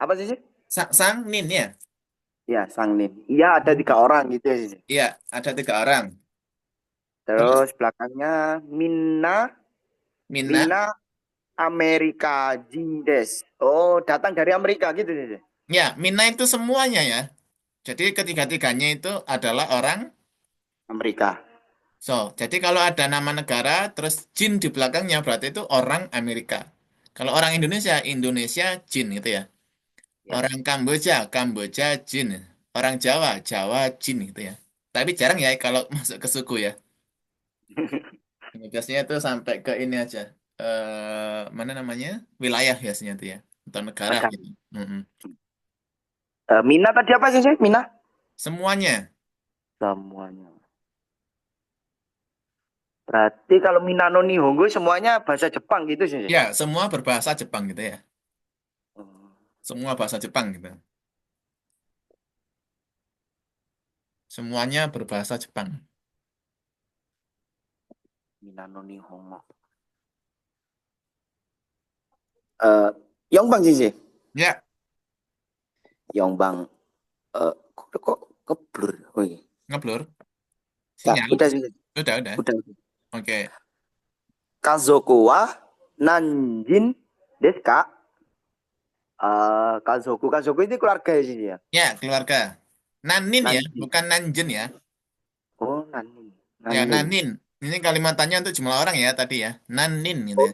Apa Sisi? sang nin ya? Ya, sang nin. Iya, ada 3 orang gitu ya Sisi. Iya, ada 3 orang. Terus Terus belakangnya Minna, Mina, Minna Amerika Jindes. Oh, datang dari Amerika gitu Sisi. ya Mina itu semuanya ya. Jadi ketiga-tiganya itu adalah orang. Amerika. So, jadi kalau ada nama negara, terus Jin di belakangnya berarti itu orang Amerika. Kalau orang Indonesia, Indonesia Jin gitu ya. Ya. Orang Kamboja, Kamboja Jin. Orang Jawa, Jawa Jin gitu ya. Tapi jarang ya kalau masuk ke suku ya. Biasanya itu sampai ke ini aja. Mana namanya? Wilayah biasanya itu ya. Atau negara Negara. gitu. Mm-mm. Mina tadi apa Sisi? Mina? Semuanya. Semuanya. Berarti kalau Minano Nihongo semuanya bahasa Jepang gitu sih. Ya, semua berbahasa Jepang gitu ya. Oh, Semua bahasa Jepang gitu. Semuanya berbahasa Jepang. Minano Nihongo. Eh, Yongbang sih. Ya, Yongbang. Kok keblur. Oh iya. ngeblur. Ya, Sinyal. udah sih. Udah. Udah. Oke. Kazoku wa Nanjin desu ka? Kazoku ini keluarga ya sih ya. Ya, keluarga. Nanin ya, Nanjin. bukan Nanjen ya. Oh, Nanin. Ya, Nanin. Nanin. Ini kalimatannya untuk jumlah orang ya tadi ya. Nanin gitu ya.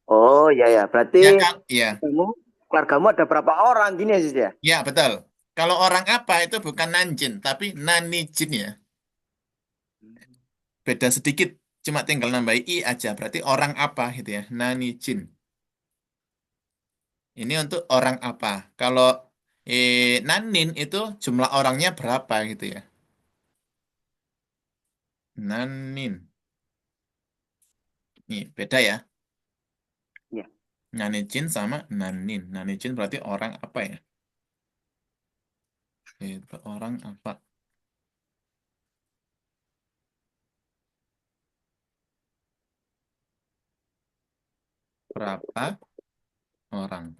Oh, ya ya. Berarti Ya, Kak. Ya. kamu keluargamu ada berapa orang gini ya sih ya? Ya, betul. Kalau orang apa itu bukan Nanjin, tapi Nanijin ya. Beda sedikit. Cuma tinggal nambah I aja. Berarti orang apa gitu ya. Nanijin. Ini untuk orang apa. Kalau Nanin itu jumlah orangnya berapa gitu ya. Nanin. Nih, beda ya. Ya. Nanijin sama Nanin. Nanijin berarti orang apa ya? Itu orang apa? Berapa orang?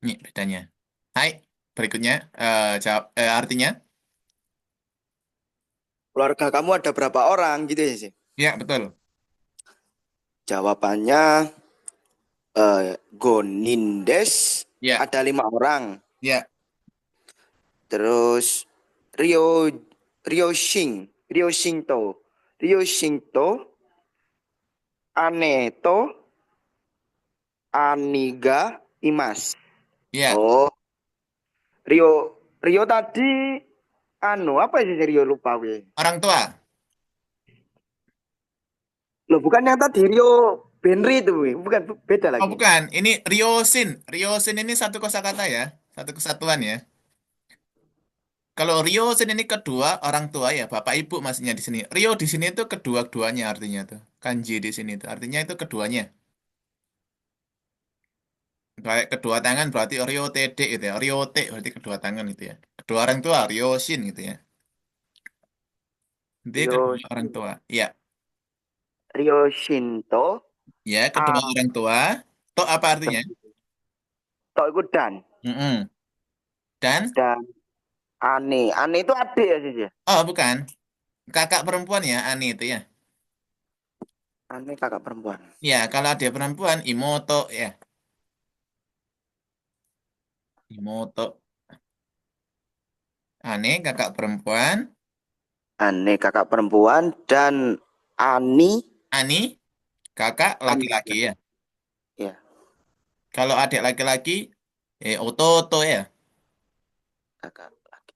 Nih bedanya. Hai, berikutnya jawab artinya. Keluarga kamu ada berapa orang gitu ya sih? Ya, betul. Jawabannya Gonindes Ya, ada 5 orang. ya, Terus Rio Rio Shinto, Aneto, Aniga, Imas. ya. Oh, Rio Rio tadi apa sih Rio lupa gue. Orang tua. Loh bukan yang tadi Rio Benri itu, Wi. Bukan beda Oh lagi. bukan, ini Ryosin. Ryosin ini satu kosakata ya, satu kesatuan ya. Kalau Ryosin ini kedua orang tua ya, bapak ibu maksudnya di sini. Ryo di sini itu kedua-duanya artinya tuh. Kanji di sini tuh artinya itu keduanya. Kayak kedua tangan berarti Ryo TD gitu ya. Ryo T berarti kedua tangan gitu ya. Kedua orang tua Ryoshin gitu ya. Dia Rio kedua orang tua. Iya, Rio Shinto ya kedua A orang tua. Toh apa artinya? Tok iku Dan Mm-mm. Dan dan Ane itu adik ya sih ya. oh bukan, kakak perempuan ya Ani itu ya. Ane kakak perempuan. Ya, kalau ada perempuan, Imoto ya. Imoto. Ane, kakak perempuan. Ane kakak perempuan dan Ani Ani, kakak adik laki-laki ya. ya, Kalau adik laki-laki, Ototo ya. kakak laki.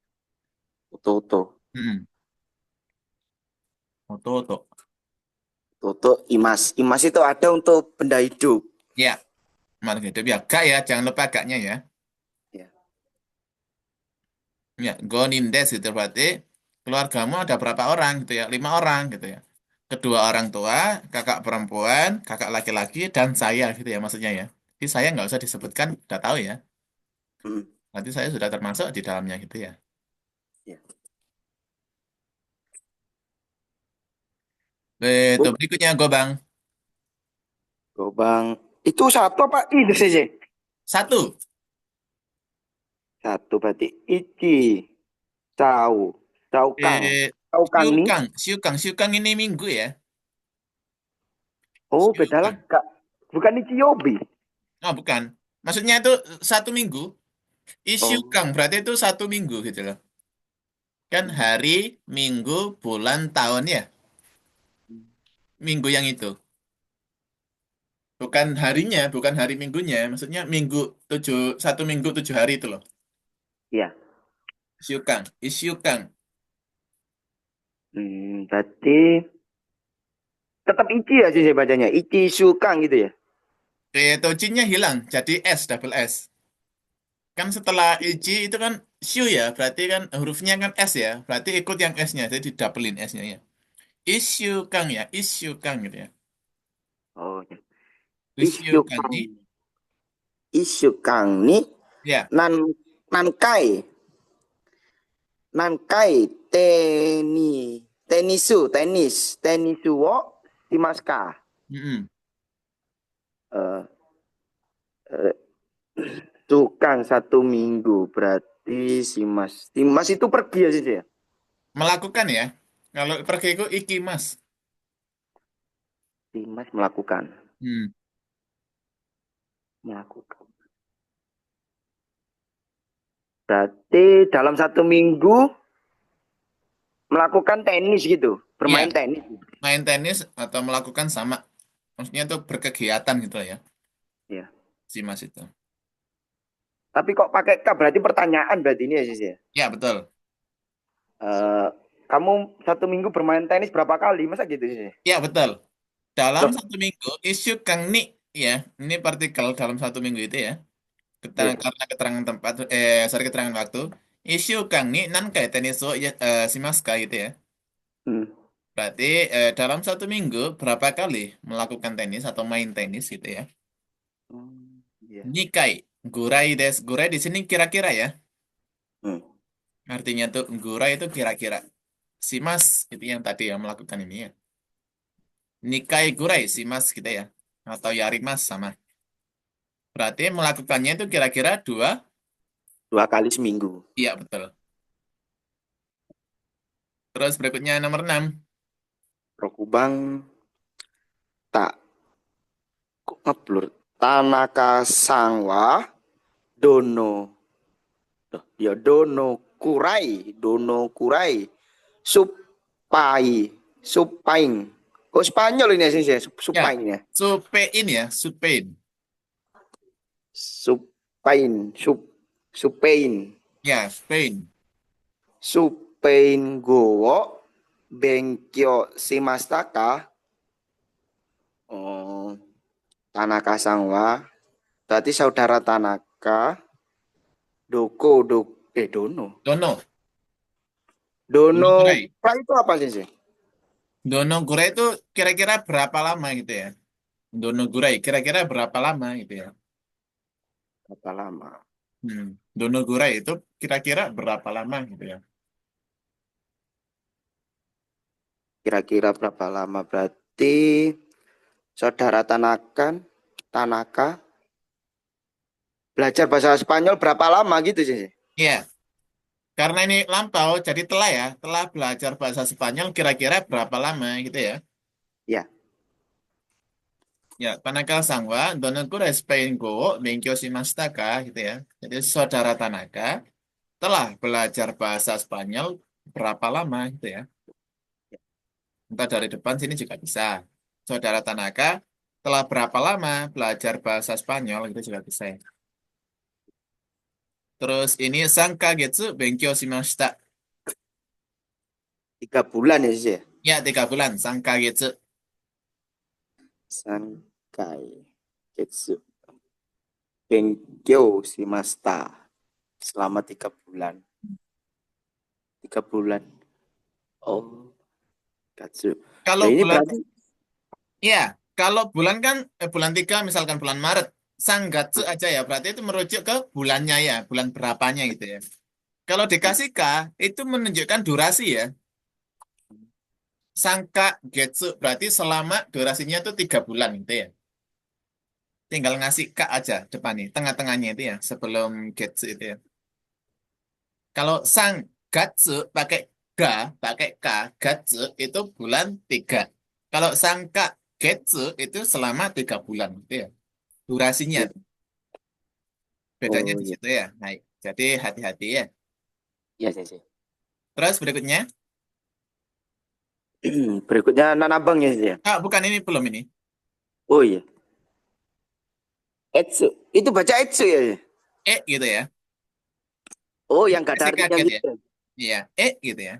Toto. Mm-mm. Ototo. Toto Imas. Imas itu ada untuk benda hidup. Ya, makhluk hidup ya. Gak ya, jangan lupa gaknya ya. Ya. Ya, Gonindes itu berarti keluargamu ada berapa orang gitu ya. 5 orang gitu ya. Kedua orang tua, kakak perempuan, kakak laki-laki, dan saya gitu ya maksudnya ya. Jadi saya nggak usah disebutkan, udah tahu ya. Hmm. Nanti saya sudah termasuk di dalamnya gitu ya. Ya. Itu Bu, berikutnya Gobang. Gobang. Itu satu apa ini sih? Satu. Satu berarti iki. Cau. Cau Kang. Eh, Cau Kang nih. Siukang. Siukang. Siukang ini minggu ya. Oh, beda lah, Siukang. Kak. Bukan iki Yobi. Oh, bukan. Maksudnya itu 1 minggu. Oh. Isyukang berarti itu 1 minggu gitu loh. Kan hari, minggu, bulan, tahun ya. Minggu yang itu. Bukan harinya, bukan hari minggunya. Maksudnya minggu 1 minggu 7 hari itu loh. Iya. Isyukang. Isyukang. Berarti tetap Ichi ya sih saya bacanya. Ichi Sukang gitu ya. Tojinya hilang. Jadi S, double S. Kan setelah Ichi itu kan Shu ya. Berarti kan hurufnya kan S ya. Berarti ikut yang S-nya. Jadi doublein S-nya ya. Isyukang ya. Isyukang gitu ya. Oh, ya. Isyukang Isyukang. ini. Isyukang nih Ya. nan nankai. Nankai tenisu wo shimaska. Mm-mm. Eh, eh, Sukang 1 minggu berarti si Mas itu pergi ya sih ya. Melakukan ya. Kalau pergi itu ikimas. Si Mas melakukan. Hmm. Melakukan. Berarti dalam 1 minggu melakukan tenis gitu, Ya, bermain tenis. main tenis atau melakukan sama. Maksudnya itu berkegiatan gitu ya, Ya. si Mas itu. Tapi kok pakai K berarti pertanyaan berarti ini ya sih ya. Ya, betul. Eh, kamu 1 minggu bermain tenis berapa kali? Masa gitu sih? Ya, betul. Dalam Loh, 1 minggu, isu Kang Ni, ya, ini partikel dalam 1 minggu itu ya. iya. Karena keterangan tempat, sorry keterangan waktu. Isu Kang Ni, nan kayak tenis so, ya, si Mas Ka gitu ya. Hmm. Berarti dalam 1 minggu, berapa kali melakukan tenis atau main tenis gitu ya. Iya. Nikai, gurai des. Gurai di sini kira-kira ya. Hmm. Artinya tuh gurai itu kira-kira. Si Mas itu yang tadi yang melakukan ini ya. Nikai gurai si Mas gitu ya. Atau Yarimas sama. Berarti melakukannya itu kira-kira dua. 2 kali seminggu. Iya betul. Terus berikutnya nomor 6. Rokubang tak kok ngeblur. Tanaka Sangwa Dono. Loh, ya Dono Kurai, Supai, Supaing. Kok Spanyol ini ya sih, Ya, Supaing ya. Supein ya, Supein. Supain, Supain. Ya, Spain. Supain gowo Benkyo Shimastaka. Oh, Tanaka Sangwa. Berarti saudara Tanaka. Dono. Dono. Dono Dono Gurai. itu apa sih? Dono Gurai itu kira-kira berapa lama gitu ya? Dono Gurai kira-kira berapa lama gitu ya? Berapa lama? Dono Gurai itu kira-kira berapa lama gitu ya? Kira-kira berapa lama? Berarti saudara Tanaka belajar bahasa Spanyol berapa lama gitu sih? Iya, karena ini lampau, jadi telah ya, telah belajar bahasa Spanyol kira-kira berapa lama gitu ya? Ya, Ya, Tanaka Sangwa, Donoku Spain Go, Benkyo Shimashita ka, gitu ya. Jadi saudara Tanaka telah belajar bahasa Spanyol berapa lama gitu ya. Entah dari depan sini juga bisa. Saudara Tanaka telah berapa lama belajar bahasa Spanyol gitu juga bisa ya. Terus ini Sang Kagetsu Benkyo Shimashita. 3 bulan ya sih. Ya, 3 bulan, Sang Kagetsu. Sankai Ketsu Benkyo Shimasta selama 3 bulan. 3 bulan. Oh, Katsu. Kalau Nah, ini bulan, berarti ya, kalau bulan kan, bulan 3 misalkan bulan Maret. Sanggatsu aja ya, berarti itu merujuk ke bulannya ya, bulan berapanya gitu ya. Kalau dikasih K, itu menunjukkan durasi ya. Sangka Getsu berarti selama durasinya itu 3 bulan gitu ya. Tinggal ngasih K aja depan nih, tengah-tengahnya itu ya, sebelum Getsu itu ya. Kalau Sang Gatsu pakai ga, pakai K, Gatsu itu bulan 3. Kalau Sangka Getsu itu selama 3 bulan gitu ya. Durasinya ya. bedanya Oh di iya. situ ya. Nah, jadi hati-hati ya. Iya sih. Terus berikutnya, Berikutnya Nanabang ya sih ya. bukan ini belum ini. Oh iya. Etsu. Itu baca Etsu ya. Gitu ya. Oh, yang gak ada Kasih artinya kaget ya. gitu. Iya, gitu ya.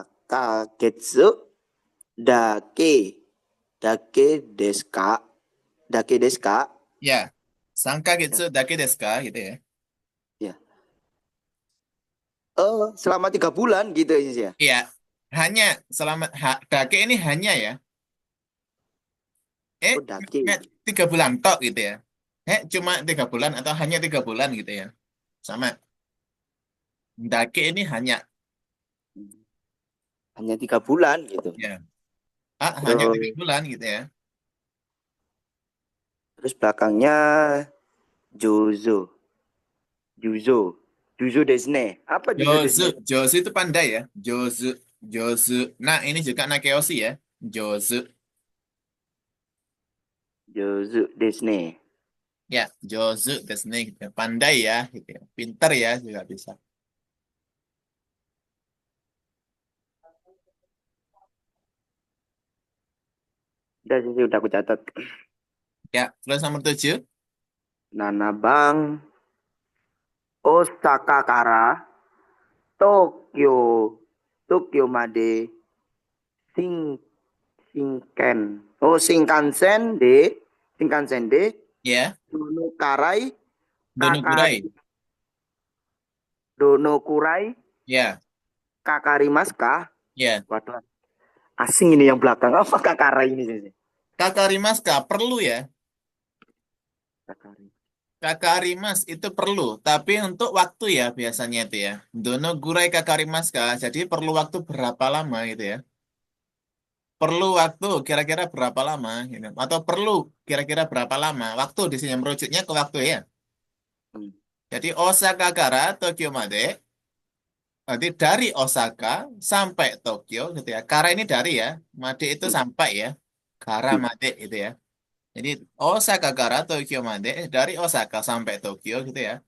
Sakagetsu dake dake deska dake deska. Ya, sangka gitu dake desu ka gitu ya. Ya. Oh, selama 3 bulan gitu ya sih ya. Iya, hanya selama dake ini hanya ya. Oh, dake. Cuma 3 bulan tok gitu ya. Cuma 3 bulan atau hanya 3 bulan gitu ya. Sama. Dake ini hanya Hanya 3 bulan gitu. ya. Hanya tiga Terus bulan gitu ya. terus belakangnya Jozo. Juzo. Juzo desne. Apa Juzo Jozu, desne? Jozu itu pandai ya. Jozu, Jozu. Nah, ini juga Nakeoshi ya. Jozu. Jozo desne. Ya, Jozu desu ne, gitu ya. Pandai ya, gitu ya. Pinter ya juga bisa. Udah sih, udah aku catat. Ya, terus nomor 7. Nanabang Osaka Kara Tokyo Tokyo Made Sing Shinken. Oh, Shinkansen de Ya, Dono Karai Kakari Donogurai. Dono Kurai Ya, Kakarimas kah? ya. Waduh, asing ini yang belakang. Apa Kakarai ini sih? Kakarimaska perlu ya. Kakari. Kakarimas itu perlu, tapi untuk waktu ya biasanya itu ya. Donogurai Kakarimaska, jadi perlu waktu berapa lama gitu ya. Perlu waktu kira-kira berapa lama gitu. Atau perlu kira-kira berapa lama. Waktu di sini merujuknya ke waktu ya. Hmm. Jadi Osaka Kara Tokyo Made, nanti dari Osaka sampai Tokyo gitu ya. Kara ini dari ya, Made itu Hmm. sampai ya. Kara Hmm. Made itu ya. Jadi Osaka Kara Tokyo Made, dari Osaka sampai Tokyo gitu ya.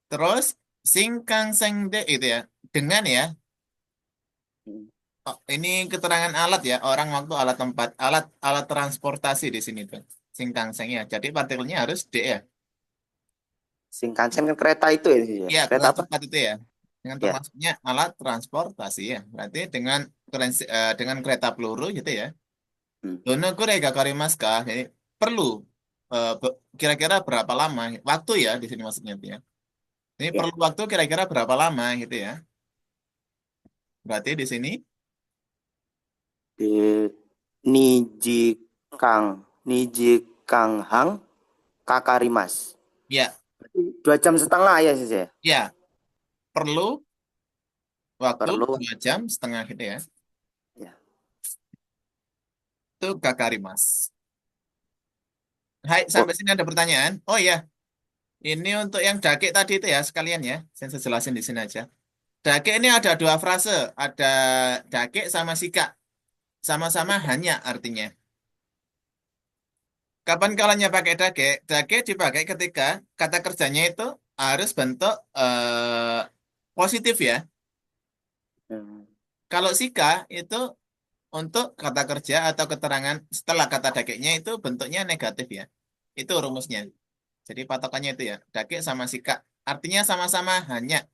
Terus Shinkansen de itu ya. Dengan ya, Hmm. ini keterangan alat ya, orang waktu alat tempat, alat alat transportasi di sini tuh. Shinkansen ya. Jadi partikelnya harus D ya. Shinkansen kan kereta itu ya sih ya. Iya, Kereta kereta apa? cepat itu ya. Dengan Ya. termasuknya alat transportasi ya. Berarti dengan kereta peluru gitu ya. Hmm. Dono kure gakarimasu ka? Jadi perlu kira-kira berapa lama? Waktu ya di sini maksudnya itu ya. Ini Ya. perlu waktu kira-kira berapa lama gitu ya. Berarti di sini Di Niji Niji Hang Kakarimas. ya, 2 jam setengah ya sih ya. ya perlu waktu Perlu. 2 jam setengah gitu ya. Ya. Itu gakarimasu. Hai, Oh, sampai sini ada pertanyaan? Oh ya, ini untuk yang dake tadi itu ya sekalian ya. Saya jelasin di sini aja. Dake ini ada 2 frase, ada dake sama sika. Sama-sama hanya artinya. Kapan kalanya pakai dake? Dake dipakai ketika kata kerjanya itu harus bentuk positif ya. hmm. Kalau sika itu untuk kata kerja atau keterangan setelah kata dakeknya itu bentuknya negatif ya. Itu rumusnya. Jadi patokannya itu ya. Dake sama sika. Artinya sama-sama hanya.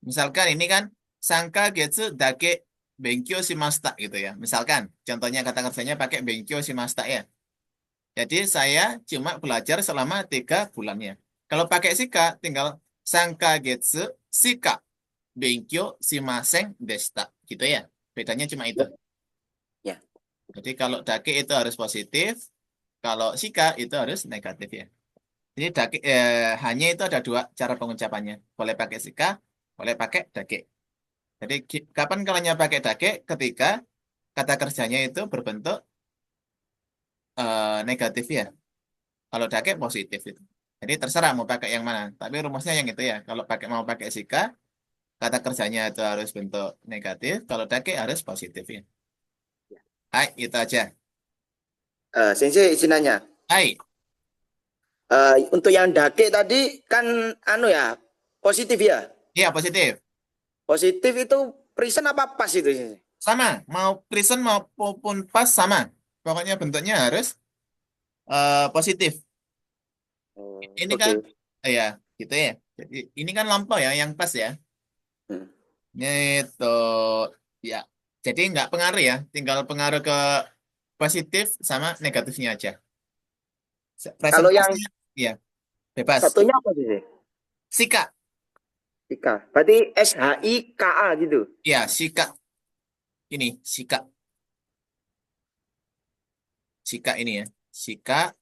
Misalkan ini kan sangka getsu dake benkyo shimashita gitu ya. Misalkan contohnya kata kerjanya pakai benkyo shimashita ya. Jadi saya cuma belajar selama 3 bulan ya. Kalau pakai sika tinggal sangka getsu sika benkyo shimasen deshita gitu ya. Bedanya cuma itu. Ya. Jadi kalau dake itu harus positif, kalau sika itu harus negatif ya. Jadi dake, hanya itu ada 2 cara pengucapannya. Boleh pakai sika, boleh pakai dake. Jadi kapan kalanya pakai dake? Ketika kata kerjanya itu berbentuk negatif ya. Kalau dake positif itu. Jadi terserah mau pakai yang mana. Tapi rumusnya yang itu ya. Kalau mau pakai sika, kata kerjanya itu harus bentuk negatif. Kalau dake harus positif ya. Hai, itu aja. Sensei izin nanya. Hai, Untuk yang dake tadi kan anu ya, positif ya. iya positif. Positif itu present apa pas itu sih? Sama, mau present maupun pas sama. Pokoknya bentuknya harus positif. Oh, Ini kan, oke. ya gitu ya. Jadi ini kan lampau ya, yang pas ya. Hmm. Itu, ya. Jadi nggak pengaruh ya, tinggal pengaruh ke positif sama negatifnya aja. Present Kalau yang pasnya, ya bebas. satunya apa sih? Sika, Ika. Berarti SHIKA gitu. ya sika ini, sika ini ya, sika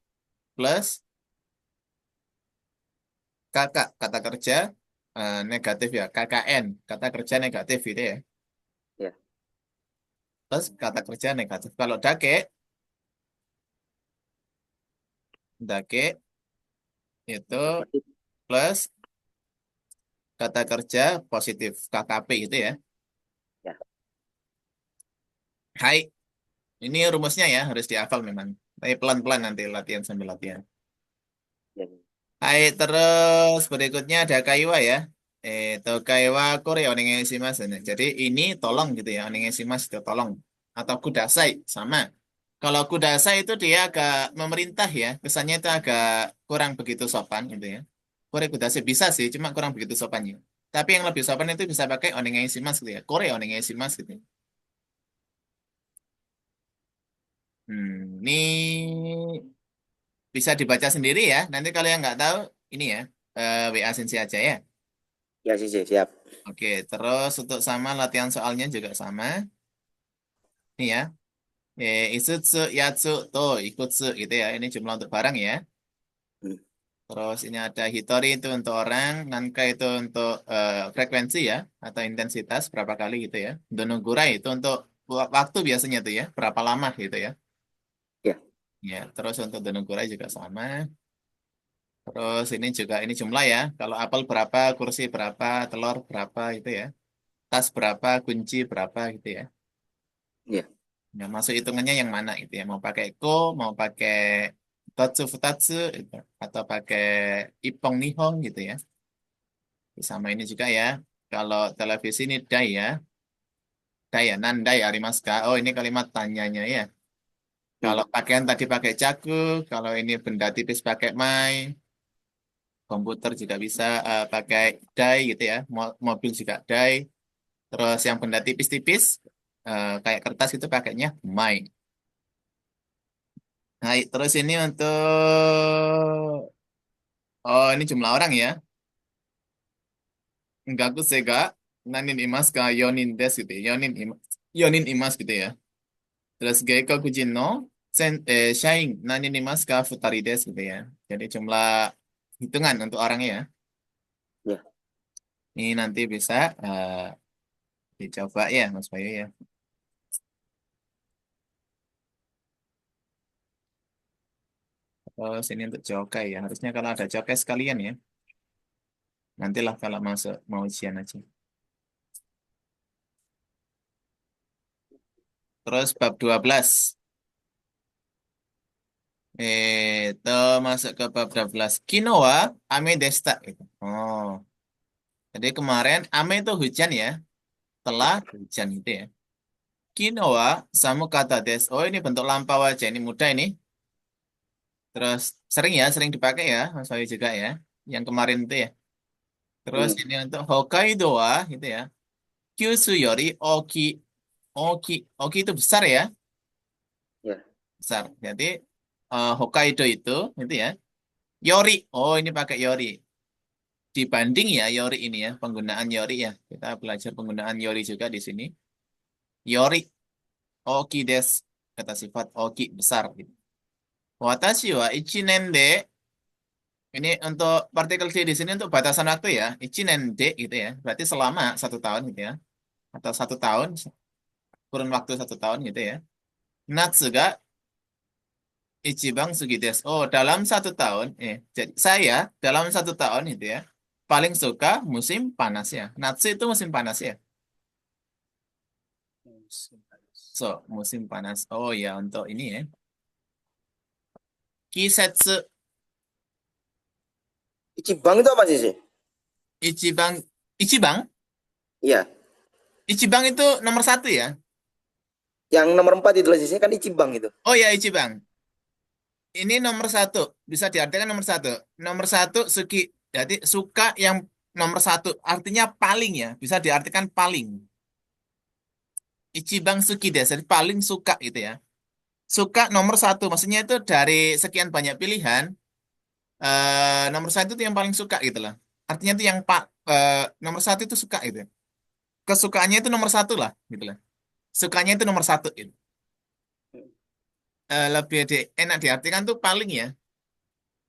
plus kakak kata kerja negatif ya, KKN kata kerja negatif gitu ya. Ya. Plus kata kerja negatif. Kalau dake itu Berarti plus kata kerja positif KKP gitu ya. ya. Hai, ini rumusnya ya harus dihafal memang. Tapi pelan-pelan nanti latihan sambil latihan. Ya. Hai, terus berikutnya ada kaiwa ya. Kaiwa kore onegaishimasu. Jadi ini tolong gitu ya, onegaishimasu itu tolong. Atau kudasai sama. Kalau kudasai itu dia agak memerintah ya, kesannya itu agak kurang begitu sopan gitu ya. Kore kudasai bisa sih, cuma kurang begitu sopannya. Tapi yang lebih sopan itu bisa pakai onegaishimasu gitu ya. Kore onegaishimasu gitu. Ini bisa dibaca sendiri ya. Nanti kalau yang nggak tahu, ini ya, WA Sensei aja ya. Ya sih siap. Oke, terus untuk sama latihan soalnya juga sama. Ini ya, isutsu, yatsu, to, ikutsu gitu ya. Ini jumlah untuk barang ya. Hmm. Terus ini ada hitori itu untuk orang, nanka itu untuk frekuensi ya, atau intensitas berapa kali gitu ya. Donogurai itu untuk waktu biasanya tuh ya, berapa lama gitu ya. Ya. Ya, terus untuk donogurai juga sama. Terus ini juga ini jumlah ya. Kalau apel berapa, kursi berapa, telur berapa gitu ya. Tas berapa, kunci berapa gitu ya. Ya. Nah, masuk hitungannya yang mana gitu ya. Mau pakai ko, mau pakai totsu futatsu gitu. Atau pakai ipong nihong gitu ya. Sama ini juga ya. Kalau televisi ini dai ya. Dai ya, nandai arimasu ka? Oh, ini kalimat tanyanya ya. Hmm. Kalau pakaian tadi pakai jaku, kalau ini benda tipis pakai mai. komputer juga bisa pakai dai gitu ya. Mobil juga dai. Terus yang benda tipis-tipis kayak kertas itu pakainya mai. Nah, terus ini untuk ini jumlah orang ya. Gaku sega nanin imas ka yonin des gitu ya. Yonin imas gitu ya. Terus geiko kujin no shaing nanin imas ka futari des gitu ya. Jadi jumlah hitungan untuk orangnya ya. Ya. Ini nanti bisa dicoba ya Mas Bayu ya. Terus ini untuk jokai ya. Harusnya kalau ada jokai sekalian ya. Nantilah kalau masuk mau ujian aja. Terus bab 12. Itu masuk ke bab 12. Kinoa ame desta gitu. Oh. Jadi kemarin ame itu hujan ya. Telah hujan gitu ya. Kinoa samu kata des. Oh ini bentuk lampau aja. Ini mudah ini. Terus sering ya. Sering dipakai ya. Mas Bayu juga ya. Yang kemarin itu ya. Terus Hmm. ini untuk Hokkaido gitu ya. Kyushu yori oki. Oki. Oki itu besar ya. Ya. Besar. Jadi Hokkaido itu ya. Yori. Oh, ini pakai yori. Dibanding ya yori ini ya, penggunaan yori ya. Kita belajar penggunaan yori juga di sini. Yori. Oki des. Kata sifat oki besar gitu. Watashi wa ichinen de. Ini untuk partikel D di sini untuk batasan waktu ya. Ichinen de gitu ya. Berarti selama 1 tahun gitu ya. Atau 1 tahun, kurun waktu 1 tahun gitu ya. Natsu ga Ichibang Sugides. Oh, dalam 1 tahun, jadi saya dalam 1 tahun itu ya, paling suka musim panas ya. Natsu itu musim panas ya. So, musim panas. Oh ya, untuk ini ya. Kisetsu, Ichibang itu apa sih? Ichibang, Ichibang, Iya. Ichibang itu nomor 1 ya. Yang nomor 4 itu sih kan Ichibang itu. Oh ya, Ichibang. Ini nomor 1, bisa diartikan nomor 1. Nomor 1 suki, jadi suka yang nomor 1, artinya paling ya, bisa diartikan paling. Ichibang suki deh, jadi paling suka gitu ya. Suka nomor 1, maksudnya itu dari sekian banyak pilihan, nomor 1 itu yang paling suka gitu loh. Artinya itu yang nomor 1 itu suka gitu. Kesukaannya itu nomor 1 lah gitu loh. Sukanya itu nomor 1 gitu. Lebih enak diartikan tuh paling ya.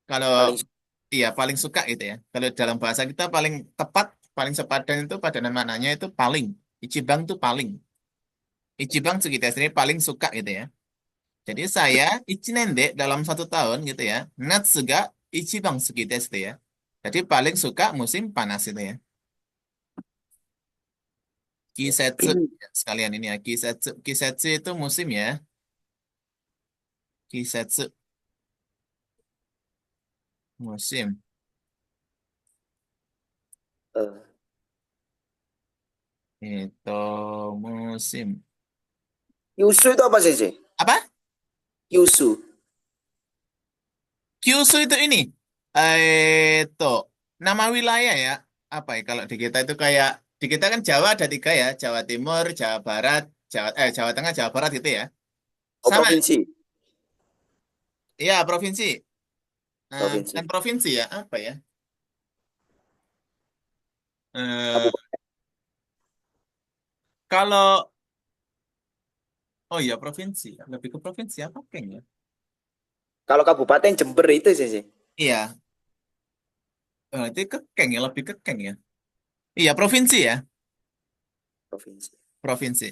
Kalau Paling iya paling suka gitu ya. Kalau dalam bahasa kita paling tepat, paling sepadan itu padanan maknanya itu paling. Ichibang tuh paling. Ichibang kita sendiri paling suka gitu ya. Jadi saya ichinende dalam 1 tahun gitu ya. Natsu ga ichibang suki desu gitu ya. Jadi paling suka musim panas itu ya. Kisetsu ya, sekalian ini ya. Kisetsu, kisetsu itu musim ya. Kisetsu musim. eh, Itu musim. Yusu itu apa sih? Apa? Yusu. Kyushu itu ini. Itu nama wilayah ya. Apa ya kalau di kita itu kayak di kita kan Jawa ada 3 ya. Jawa Timur, Jawa Barat, Jawa Tengah, Jawa Barat gitu ya. Oh, Sama. provinsi. Iya, provinsi. Bukan Provinsi. provinsi ya, apa ya? Eh, Kabupaten. kalau oh iya provinsi, lebih ke provinsi apa kayaknya? Kalau kabupaten Jember itu sih. Iya, itu kekeng ya, lebih kekeng ya. Iya, provinsi ya, Provinsi. provinsi.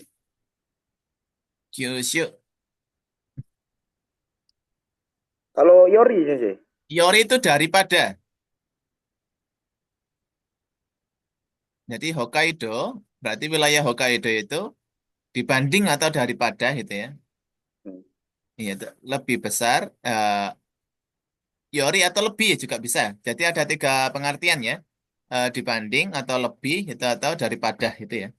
Kyushu. Kalau Yori sih. Yori itu daripada. Jadi Hokkaido, berarti wilayah Hokkaido itu dibanding atau daripada gitu ya. Hmm. Iya, itu lebih besar. Yori atau lebih juga bisa. Jadi ada 3 pengertian ya. Dibanding atau lebih itu atau daripada itu ya.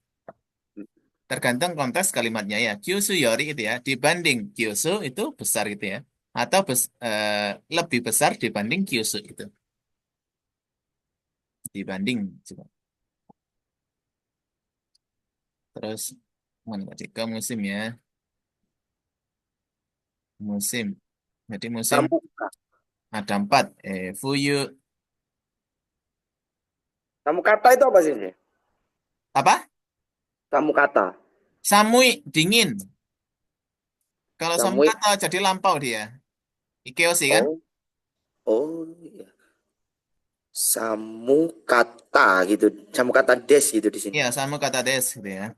Tergantung konteks kalimatnya ya. Kyushu Yori itu ya. Dibanding Kyushu itu besar gitu ya. Atau lebih besar dibanding Kyushu itu. dibanding coba. Terus mana tadi ke musim ya, musim. Jadi musim Pramuka. ada 4. Fuyu Samukata itu apa sih? apa? Samukata. Samui dingin. Kalau Samui. samukata jadi lampau dia. Ikeoshi kan? Oh, oh iya. Samukata gitu. Samukata des gitu di sini. Iya, samukata des gitu ya.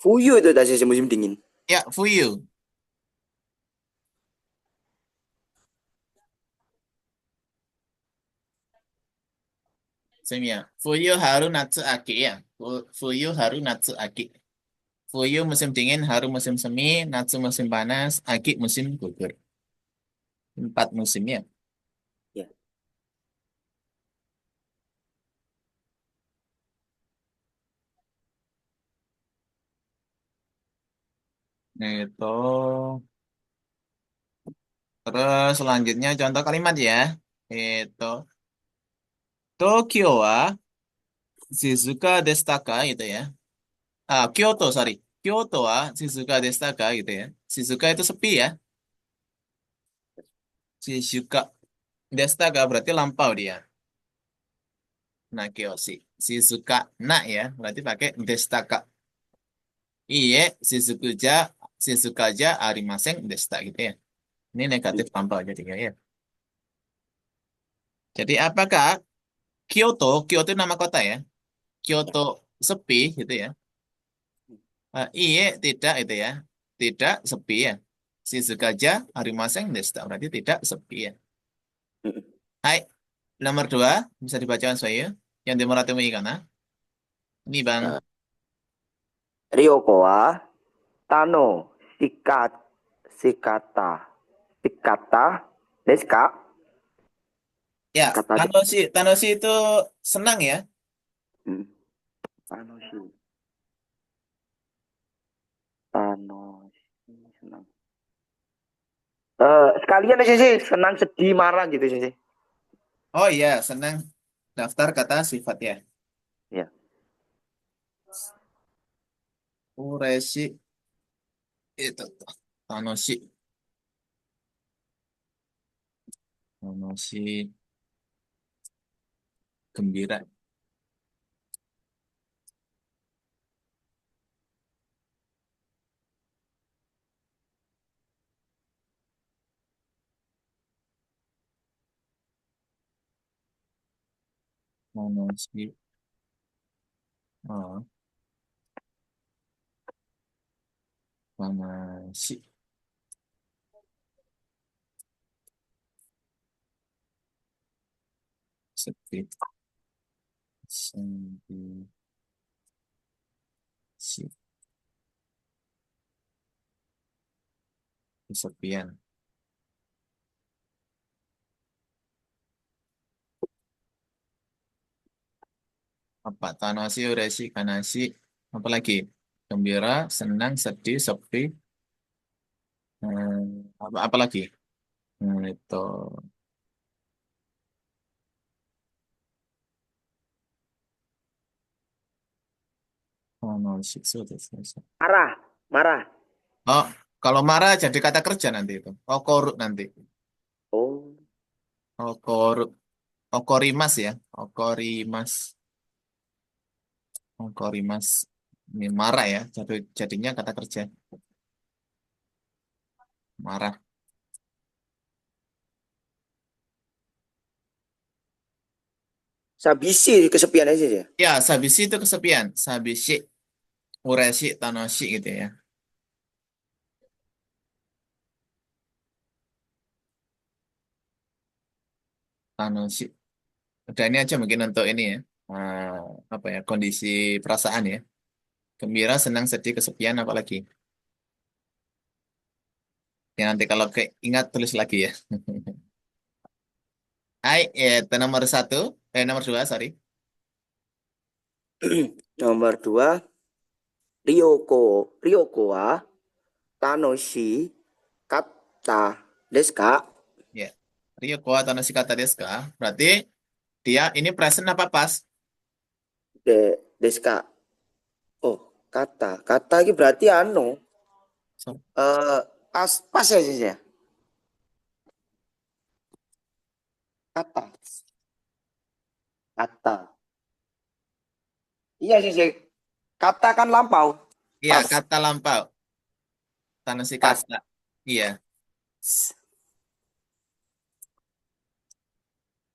Fuyu itu tadi sih musim dingin. Ya, fuyu. Musimnya. Fuyu haru natsu aki ya. Fuyu haru natsu aki. Fuyu musim dingin, haru musim semi, natsu musim panas, aki musim gugur. 4 musimnya. Ya. Itu. Terus selanjutnya contoh kalimat ya. Itu. Tokyo wa Shizuka destaka gitu ya. Kyoto, sorry. Kyoto wa Shizuka destaka gitu ya. Shizuka itu sepi ya. Shizuka destaka berarti lampau dia. Nah, Kyoshi. Shizuka na ya. Berarti pakai destaka. Iye, Shizuka ja arimasen desta gitu ya. Ini negatif lampau jadinya ya. Jadi apakah Kyoto nama kota ya. Kyoto sepi gitu ya. Iye, tidak itu ya. Tidak sepi ya. Shizuka-ja arimasen desta. Berarti tidak sepi ya. Hai, nomor 2 bisa dibacakan saya. Yang dimuratumui kana. Ini bang. Nah, Ryoko wa Tano Shikata Shikata desu ka? Ya, Shikata desu. Tanoshi itu senang ya. Hmm. Tanoshi. Tanoshi senang. Sekalian aja sih senang sedih marah gitu sih. Oh iya, senang. Daftar kata sifat ya. Ya. Ureshi itu. Tanoshi. Tanoshi gembira. Tanoshi. Oh, Tanoshi. Sepi. Sepi. Kesepian. Apa? Tanoshi, ureshi, kanashi. Apa lagi? Gembira, senang, sedih, sepi. Apa lagi? Itu. Tanoshi. Marah, marah. Oh, kalau marah jadi kata kerja nanti itu. Okoru nanti. Oh, Okoru. Okorimas ya. Okorimas. Okorimas. Ini marah ya. Jadinya kata kerja. Marah. Sabisi kesepian aja ya. Ya, sabishi itu kesepian. Sabishi. Ureshi, tanoshi gitu ya. Tanoshi. Udah ini aja mungkin untuk ini ya. Eh, apa ya, kondisi perasaan ya. Gembira, senang, sedih, kesepian, apalagi. Ya nanti kalau ingat tulis lagi ya. Hai, itu nomor satu, nomor dua, sorry. Nomor 2, Ryoko wa Tanoshi Katta desu ka? Ya, Ryoko atau Nashikata desu ka? Berarti dia ini present apa pas? Desu ka. Oh, kata ini berarti So, eh pas ya sih ya. Kata, kata. Iya sih. Kata kan lampau. iya, Pas, kata lampau. pas. Nashikata. Iya,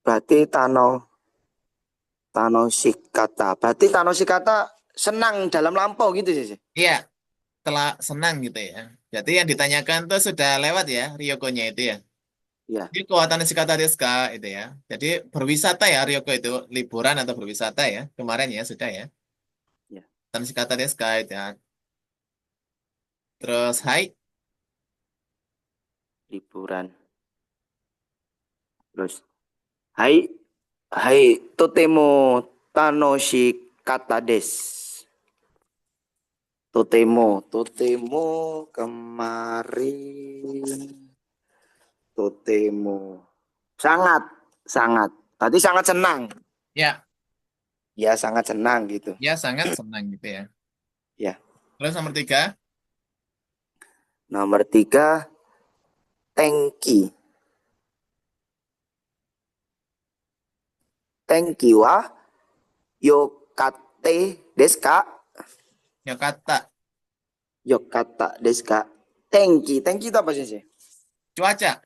Berarti Tanoshi kata. Berarti Tanoshi kata senang dalam lampau gitu sih. iya, telah senang gitu ya. Jadi yang ditanyakan tuh sudah lewat ya, Ryokonya itu ya. Iya, Ryoko atau Nashikata desu ka? Itu ya. Jadi berwisata ya Ryoko itu, liburan atau berwisata ya. Kemarin ya, sudah ya. iya. Nashikata desu ka? Itu ya. Terus, hai. Liburan. Terus, hai, hai, totemo tanoshi kata des. Totemo kemarin. Totemo. Sangat, sangat. Tadi sangat senang. Ya, Ya, sangat senang gitu. ya sangat senang gitu ya. Ya. Terus nomor tiga, Nomor 3, Tenki. Tenki wa yokate desu ka? Yokata, Yokata desu ka? Tenki itu apa sih? cuaca.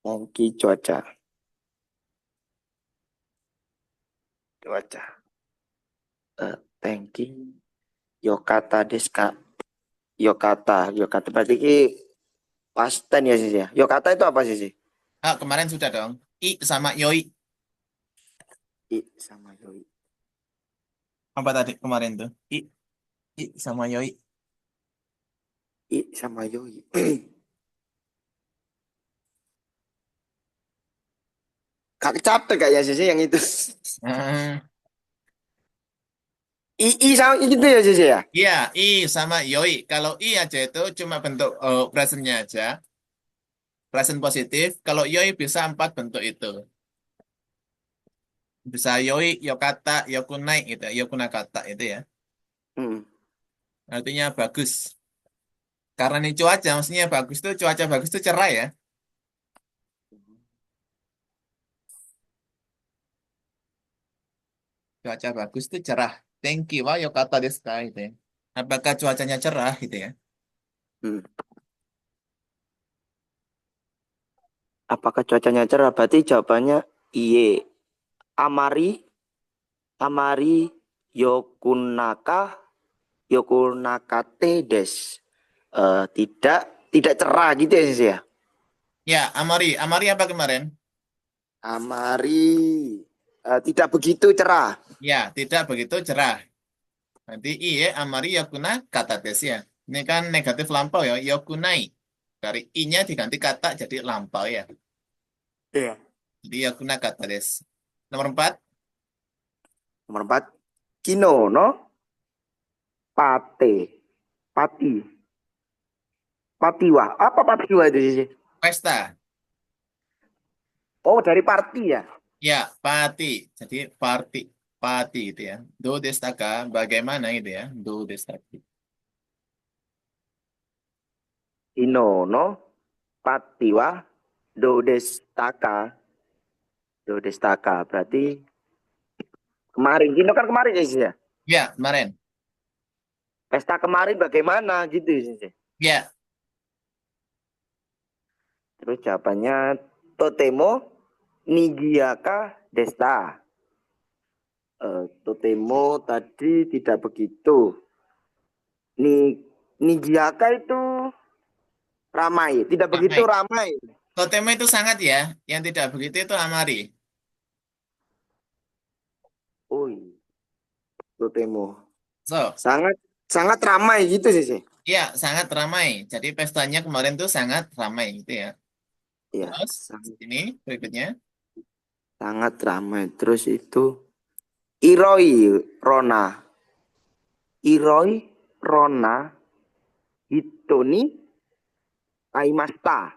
Tenki cuaca. Cuaca. Tenki yokata desu ka? Yokata berarti ki past tense ya sih ya. Yokata itu apa sih? Ah, kemarin sudah dong. I sama yoi. I sama yoi. Apa tadi kemarin tuh? I sama yoi. I sama yoi. Kak capek gak ya sih yang itu? Hmm, I sama gitu ya sih ya. iya, i sama yoi. Kalau i aja itu cuma bentuk presentnya aja. Present positif. Kalau yoi bisa empat bentuk itu. Bisa yoi, yokata, yokunai gitu. Yokunakata itu ya. Hmm. Artinya bagus. Karena ini cuaca, maksudnya bagus tuh, cuaca bagus tuh cerah ya. Cuaca bagus tuh cerah. Thank you, wa yokata desu ka gitu ya. Apakah cuacanya cerah gitu ya? Hmm. Apakah cuacanya cerah? Berarti jawabannya iye. Amari, amari yokunaka, yokunakate des. Tidak cerah gitu ya sih ya. Ya, Amari. Amari apa kemarin? Amari tidak begitu cerah. Ya, tidak begitu cerah. Nanti iye, Amari yokuna kata tes ya. Ini kan negatif lampau ya, yokunai. Dari i-nya diganti kata jadi lampau ya. Iya. Jadi yokuna kata des. Nomor 4, Nomor 4, kino no pate. Pati. Patiwa. Apa patiwa itu sih? pesta. Oh, dari party ya. Ya, pati. Jadi party. Pati itu ya. Do destaka, bagaimana itu ya. Do destaki. Kino no patiwa dodestaka. Dodestaka. Berarti kemarin. Kino kan kemarin ya sih ya. Ya, kemarin. Pesta kemarin bagaimana gitu sih. Ya, Terus jawabannya totemo nigiaka desta. Totemo tadi tidak begitu. Ni Nigiaka itu ramai, tidak begitu ramai. ramai. Totemo itu sangat ya. Yang tidak begitu itu amari. Oh iya, Totemo. So, Sangat sangat ramai gitu sih. iya sangat ramai. Jadi pestanya kemarin tuh sangat ramai gitu ya. Iya, Terus sangat, ini berikutnya. sangat ramai. Terus itu Iroi Rona. Iroi Rona Hitoni Aimasta.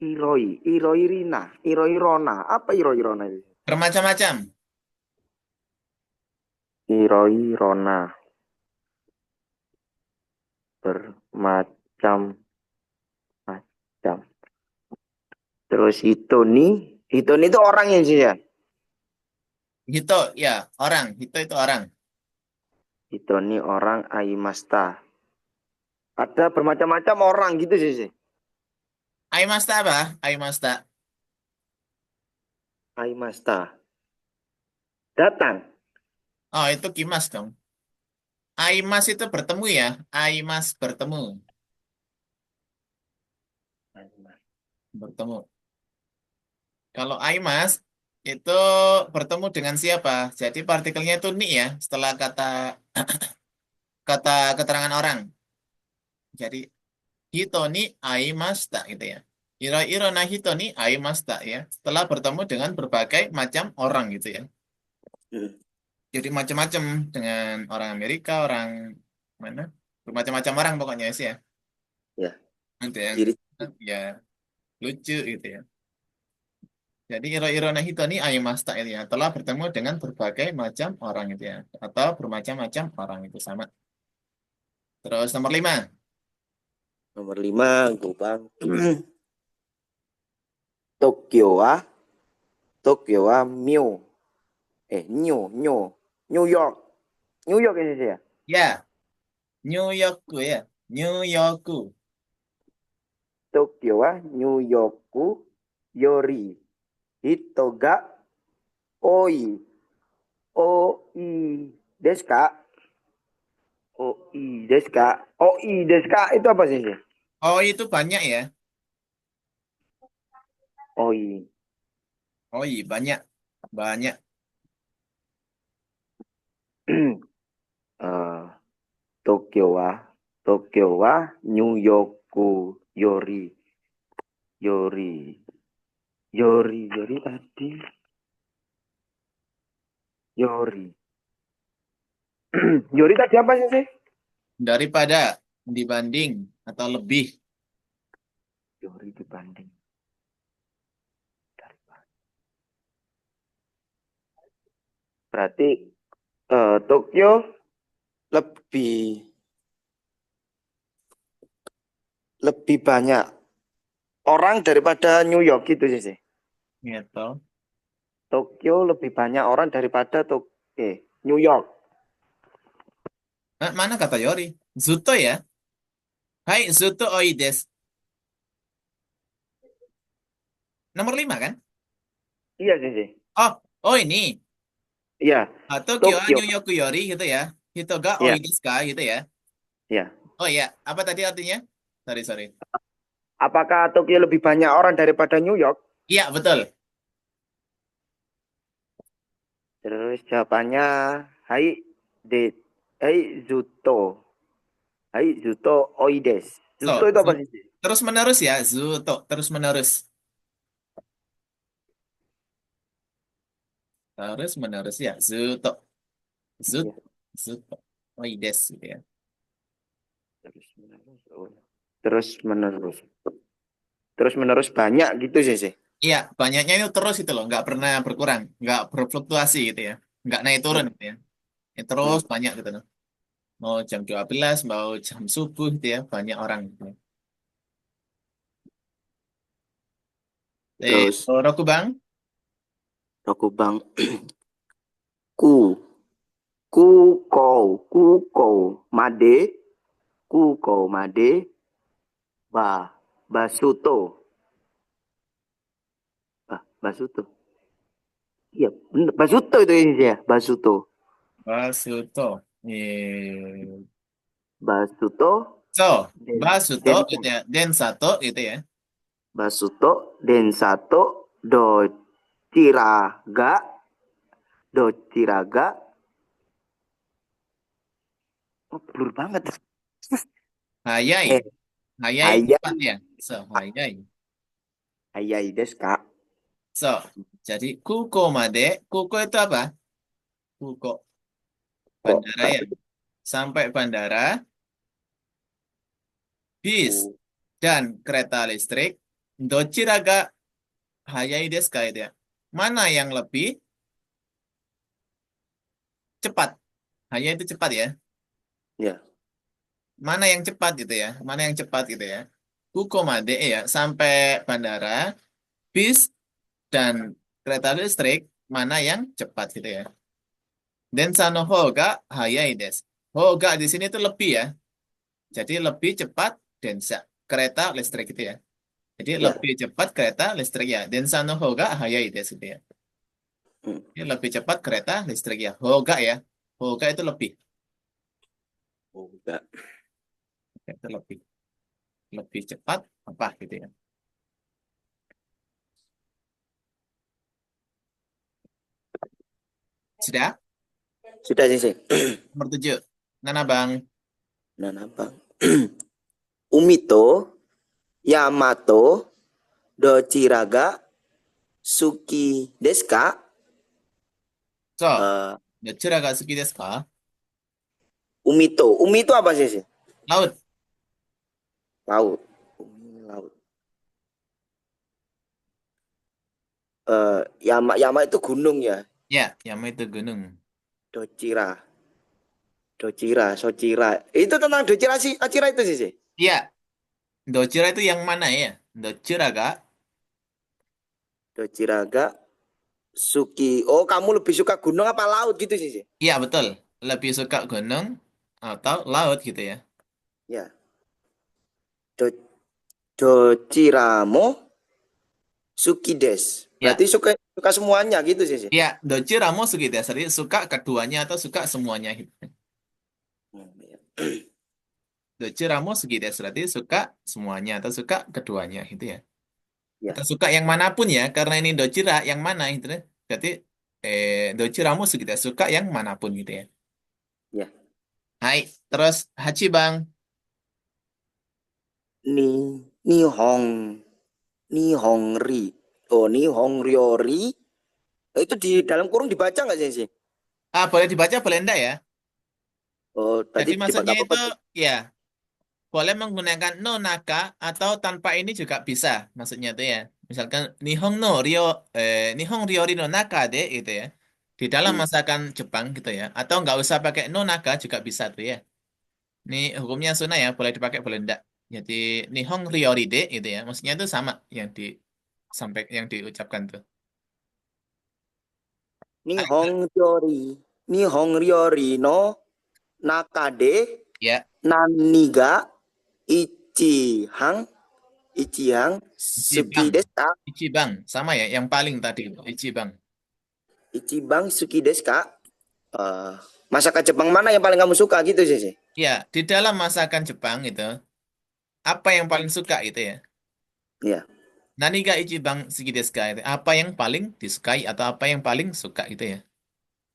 Iroi Rina, Iroi Rona. Apa Iroi Rona itu? Bermacam-macam. Iroi Rona bermacam-macam. Terus Hitoni itu orang ya sih ya. Hito, ya orang. Hito itu orang. Hitoni orang Aimasta. Ada bermacam-macam orang gitu sih. Aimasta apa? Aimasta. Aimasta. Datang. Oh, itu kimas dong. Aimas itu bertemu ya. Aimas bertemu. Bertemu. Kalau Aimas itu bertemu dengan siapa? Jadi partikelnya itu ni ya. Setelah kata kata keterangan orang. Jadi hito ni aimasta gitu ya. Iro-iro na hito ni aimasta ya. Setelah bertemu dengan berbagai macam orang gitu ya. Hmm. Jadi macam-macam dengan orang Amerika, orang mana? Bermacam-macam orang pokoknya sih ya. Ya, Ada yang ciri. ya lucu gitu ya. Jadi iro-iro na hito ni aimasta itu ya. Telah bertemu dengan berbagai macam orang gitu ya. Atau bermacam-macam orang itu sama. Terus nomor 5. Nomor 5, gue bang. Tokyo wa, Tokyo wa Mio. New York. New York ini sih ya. Ya, New York ya. New York. Tokyo wa New Yorku Yori. Hito ga Oi. Oi desu ka? Oi desu ka? Oi desu ka itu apa sih? Oh, itu banyak ya. Oi. Oh, iya, banyak. Banyak. Eh, Tokyo wa Tokyo wa New Yorku Yori. Yori. Yori tadi. Yori. Yori tadi apa sih? Daripada, dibanding, atau lebih. Yori dibanding. Berarti Tokyo lebih lebih banyak orang daripada New York gitu sih. Gitu. Tokyo lebih banyak orang daripada New York. Nah, mana kata Yori? Zuto ya? Hai, Zuto Oides. Nomor 5 kan? Iya sih. Oh, oh ini. Iya, Tokyo, Tokyo. New York, Yori gitu ya. Hitoga Iya, Oides ka gitu ya. iya. Oh iya, apa tadi artinya? Sorry, sorry. Apakah Tokyo lebih banyak orang daripada New York? Iya, betul. Terus jawabannya Hai de Hai Zuto. Hai Zuto Oides. So, Zuto itu apa sih? terus menerus ya, Zuto, terus menerus. Terus menerus ya, Zuto. Zut, Iya, Zuto. Oides gitu ya. terus menerus. Oh. Terus menerus. Terus menerus banyak gitu sih. Iya, banyaknya itu terus itu loh, nggak pernah berkurang, nggak berfluktuasi gitu ya, nggak naik turun Hmm. gitu ya. Ya, terus Hmm. banyak gitu loh. Mau jam 12, mau jam subuh gitu ya, banyak orang gitu ya. Terus Roku Bang, aku bang ku ku made made ba basuto basuto iya bener basuto itu ini ya basuto Basuto. Eh, basuto So, den Basuto den gitu ya, Den Sato gitu ya. Basuto, Densato, Dociraga, Dociraga. Oh, blur banget. Hayai. Eh, Hayai Hayai, cepat ya. So, hayai. Hayai desu ka? So, jadi kuko made. Kuko itu apa? Kuko. Kok Bandara ya. berarti Sampai bandara, bis, ku dan kereta listrik. Dochiraga hayai desu ka itu ya. Mana yang lebih cepat? Hayai itu cepat ya. ya. Mana yang cepat gitu ya. Mana yang cepat gitu ya. Kuko made ya. Sampai bandara, bis, dan kereta listrik. Mana yang cepat gitu ya. Densa no hoga hayai desu. Hoga di sini itu lebih ya. Jadi lebih cepat densa. Kereta listrik gitu ya. Jadi Ya. lebih cepat kereta listrik ya. Densa no hoga hayai desu gitu ya. Hmm. Ini lebih cepat kereta listrik ya. Hoga ya. Hoga itu lebih. Oh, enggak. Itu lebih. Lebih cepat apa gitu ya. Sudah? Sudah sih sih. Nomor 7. Nana Bang. Nah, Bang. Umito, Yamato, Dociraga, Suki desu ka? So, Eh, dochira ga suki desu ka? Umito. Umi itu apa sih sih? Laut. Laut. Umi laut. Yama itu gunung ya. Ya, Yama itu gunung. Docira. Docira, Socira. Itu tentang Docira sih. Acira itu sih sih. Iya, dochira itu yang mana ya? Dochira ga? Dociraga, Suki. Oh, kamu lebih suka gunung apa laut gitu sih sih? Iya, betul. Lebih suka gunung atau laut gitu ya. Ya. Do, Dociramo, Suki des. Ya, Berarti suka suka semuanya gitu sih sih. iya, dochira mo suki desu. Jadi suka keduanya atau suka semuanya gitu. Ya. Dochira mo suki desu. Berarti suka semuanya atau suka keduanya gitu ya. Atau Ya. suka yang manapun ya, karena ini dochira yang mana gitu ya. Berarti dochira mo suki desu. Suka yang manapun gitu ya. Ya. Hai, terus Hachi Bang. Ni Nihong Nihongri. Oh, Nihongryori. Itu di dalam kurung dibaca nggak sih sih? Ah, boleh dibaca, boleh enggak ya? Oh, berarti Jadi coba maksudnya nggak apa-apa itu sih. ya boleh menggunakan no naka atau tanpa ini juga bisa. Maksudnya itu ya. Misalkan Nihong ryori no naka de gitu ya. Di dalam Hmm. masakan Jepang gitu ya. Atau nggak usah pakai no naka juga bisa tuh ya. Ini hukumnya sunnah ya, boleh dipakai boleh enggak. Jadi Nihong ryori de gitu ya. Maksudnya itu sama yang yang diucapkan tuh. Nihongryori. Nihongryori no Nakade Ya, Naniga Ichihang Ichihang Suki Ichibang. desu ka? Ichibang sama ya yang paling tadi itu, Ichibang. Ichibang Suki desu ka? Eh, masakan Jepang mana yang paling kamu suka gitu sih sih? Ya, di dalam masakan Jepang itu apa yang paling suka itu ya? Ya. Nani ga ichibang suki desu ka? Itu. Apa yang paling disukai atau apa yang paling suka itu ya?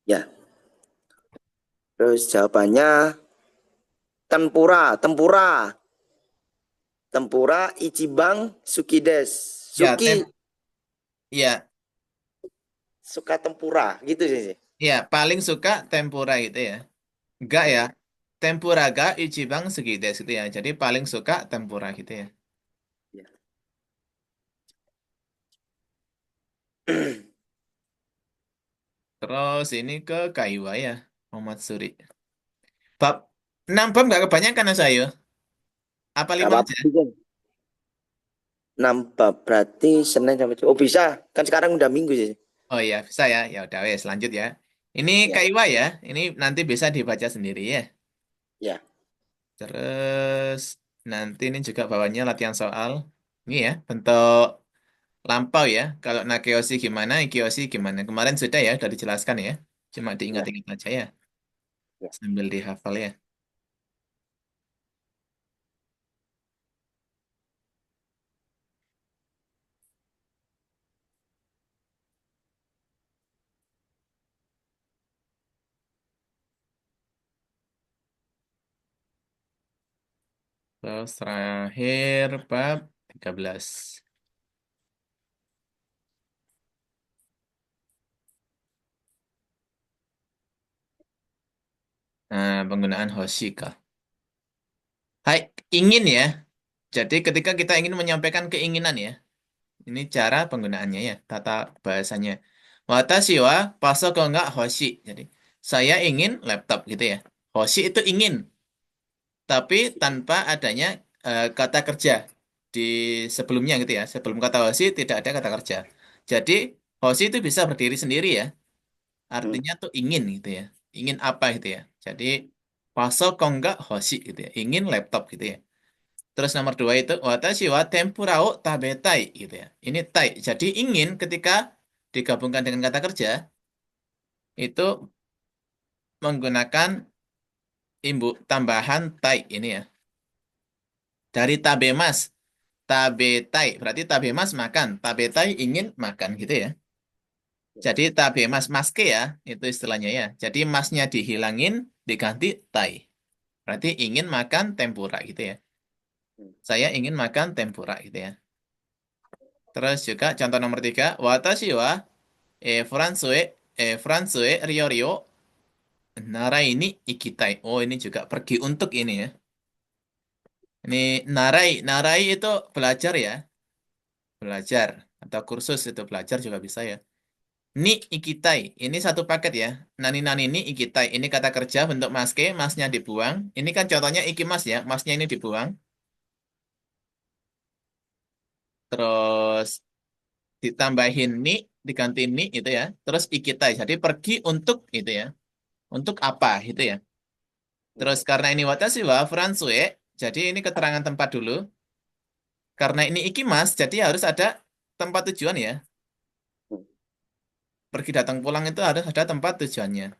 Ya. Terus jawabannya tempura, tempura. Tempura Ichibang Suki desu. Ya, Suki ya, suka tempura gitu sih sih. ya, paling suka tempura itu ya. Enggak Ya. ya. Tempura ga ichibang suki desu itu ya. Jadi paling suka tempura gitu ya. Ya. Terus ini ke Kaiwa ya, Muhammad Suri. Bab 6 bab nggak kebanyakan ya saya. Apa Gak 5 apa-apa. aja? Bikin. Nambah berarti Senin sampai Oh bisa. Kan sekarang udah Minggu sih. Oh iya, bisa ya. Ya udah wes lanjut ya. Ini Ya. Kaiwa ya. Ini nanti bisa dibaca sendiri ya. Ya. Terus nanti ini juga bawahnya latihan soal. Ini ya, bentuk lampau ya. Kalau Nakeoshi gimana, Ikioshi gimana. Kemarin sudah ya, sudah dijelaskan ya. Cuma Ya. diingat-ingat aja ya. Ya. Sambil dihafal ya. Terus terakhir bab 13. Nah, penggunaan hoshika. Hai, ingin ya. Jadi ketika kita ingin menyampaikan keinginan ya. Ini cara penggunaannya ya, tata bahasanya. Watashi wa pasokan ga hoshi. Jadi, saya ingin laptop gitu ya. Hoshi itu ingin, tapi tanpa adanya kata kerja di sebelumnya gitu ya. Sebelum kata hoshi tidak ada kata kerja. Jadi, hoshi itu bisa berdiri sendiri ya. Hmm. Artinya tuh ingin gitu ya. Ingin apa gitu ya. Jadi, pasokan ga hoshi gitu ya. Ingin laptop gitu ya. Terus nomor dua itu watashi wa tempura o tabetai gitu ya. Ini tai. Jadi ingin ketika digabungkan dengan kata kerja itu menggunakan imbuk tambahan tai ini ya. Dari tabemas, tabetai. Berarti tabemas makan, tabetai ingin makan gitu ya. Jadi tabemas maske ya, itu istilahnya ya. Jadi masnya dihilangin diganti tai. Berarti ingin makan tempura gitu ya. Saya ingin makan tempura gitu ya. Terus juga contoh nomor tiga, watashi wa Fransue, Fransue Rio Rio Nara ini ikitai. Oh, ini juga pergi untuk ini ya. Ini narai, narai itu belajar ya, belajar atau kursus itu belajar juga bisa ya. Ni ikitai, ini satu paket ya. Nani nani ni ikitai, ini kata kerja bentuk maske, masnya dibuang. Ini kan contohnya ikimas ya, masnya ini dibuang. Terus ditambahin ni, diganti ni itu ya. Terus ikitai, jadi pergi untuk itu ya. Untuk apa itu ya. Terus karena ini watashi wa Fransue, jadi ini keterangan tempat dulu. Karena ini ikimas, jadi harus ada tempat tujuan ya. Pergi datang pulang itu harus ada tempat tujuannya.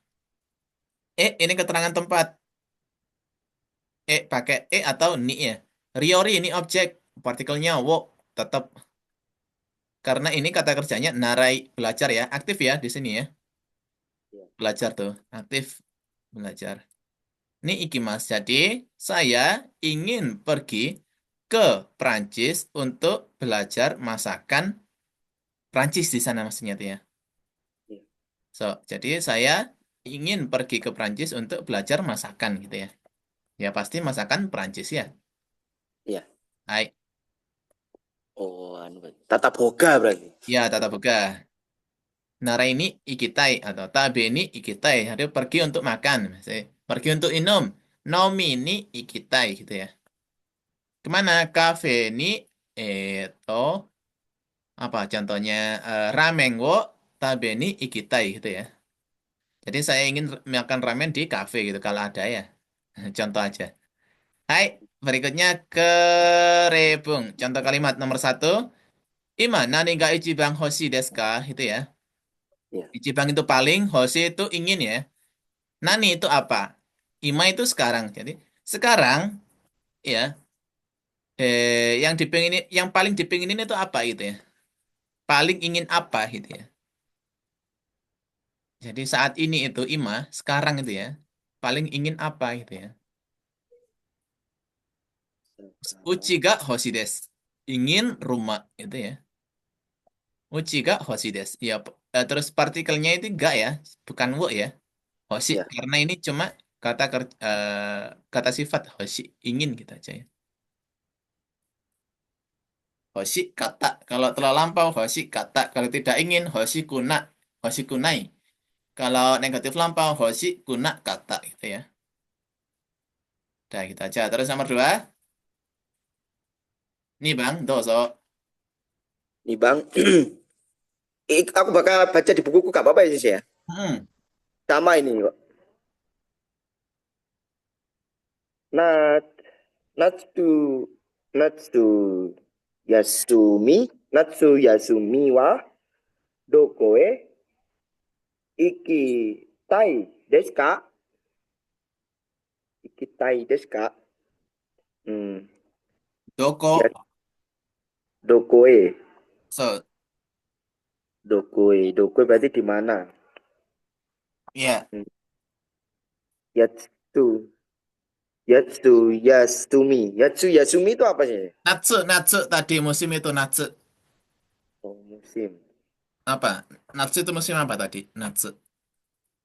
Ini keterangan tempat. Pakai atau ni ya. Riori ini objek, partikelnya wo tetap. Karena ini kata kerjanya narai belajar ya, aktif ya di sini ya. Belajar tuh, aktif belajar. Ini ikimas. Jadi saya ingin pergi ke Prancis untuk belajar masakan Prancis di sana maksudnya tuh ya. So, jadi saya ingin pergi ke Prancis untuk belajar masakan gitu ya. Ya pasti masakan Prancis ya. Iya. Hai, Oh, anu, tata boga berarti. ya tata boga. Nara ini ikitai atau tabe ini ikitai. Ada pergi untuk makan, misalnya. Pergi untuk minum. Nomi ini ikitai gitu ya. Kemana? Cafe ini to apa contohnya ramen wo tabe ni ikitai gitu ya. Jadi saya ingin makan ramen di kafe gitu kalau ada ya. Contoh aja. Hai, berikutnya kerebung. Contoh kalimat nomor satu. Ima nani ga ichiban hoshi desu ka? Itu ya. Iya. Ichiban itu paling, hoshi itu ingin ya. Nani itu apa? Ima itu sekarang. Jadi sekarang ya yang dipenginin, yang paling dipenginin itu apa gitu ya? Paling ingin apa gitu ya? Jadi saat ini itu Ima, sekarang itu ya, paling ingin apa gitu ya. Uchi ga hoshi desu. Ingin rumah itu ya. Uchi ga hoshi desu. Ya, terus partikelnya itu ga ya, bukan wo ya. Hoshi Iya. karena ini cuma kata sifat hoshi, ingin gitu aja ya. Hoshi kata, kalau telah lampau hoshi kata, kalau tidak ingin hoshi kuna, hoshi kunai. Kalau negatif lampau hoshi kuna kata gitu ya. Udah gitu aja. Terus nomor dua. Nih Bang, doso. Nih Bang, aku bakal baca di bukuku gak apa-apa ya Sis ya. Hmm. Sama ini kok. Nat, natsu, natsu, natsu yasumi wa dokoe iki tai desu ka? Iki tai desu ka? Hmm, ya, Doko. dokoe, So, dokoe berarti di mana? ya. Hmm, yatsu, Yatsu, Yasumi. Yatsu, Yasumi itu apa sih? Natsu tadi musim itu natsu. Oh, musim. Apa? Natsu itu musim apa tadi? Natsu.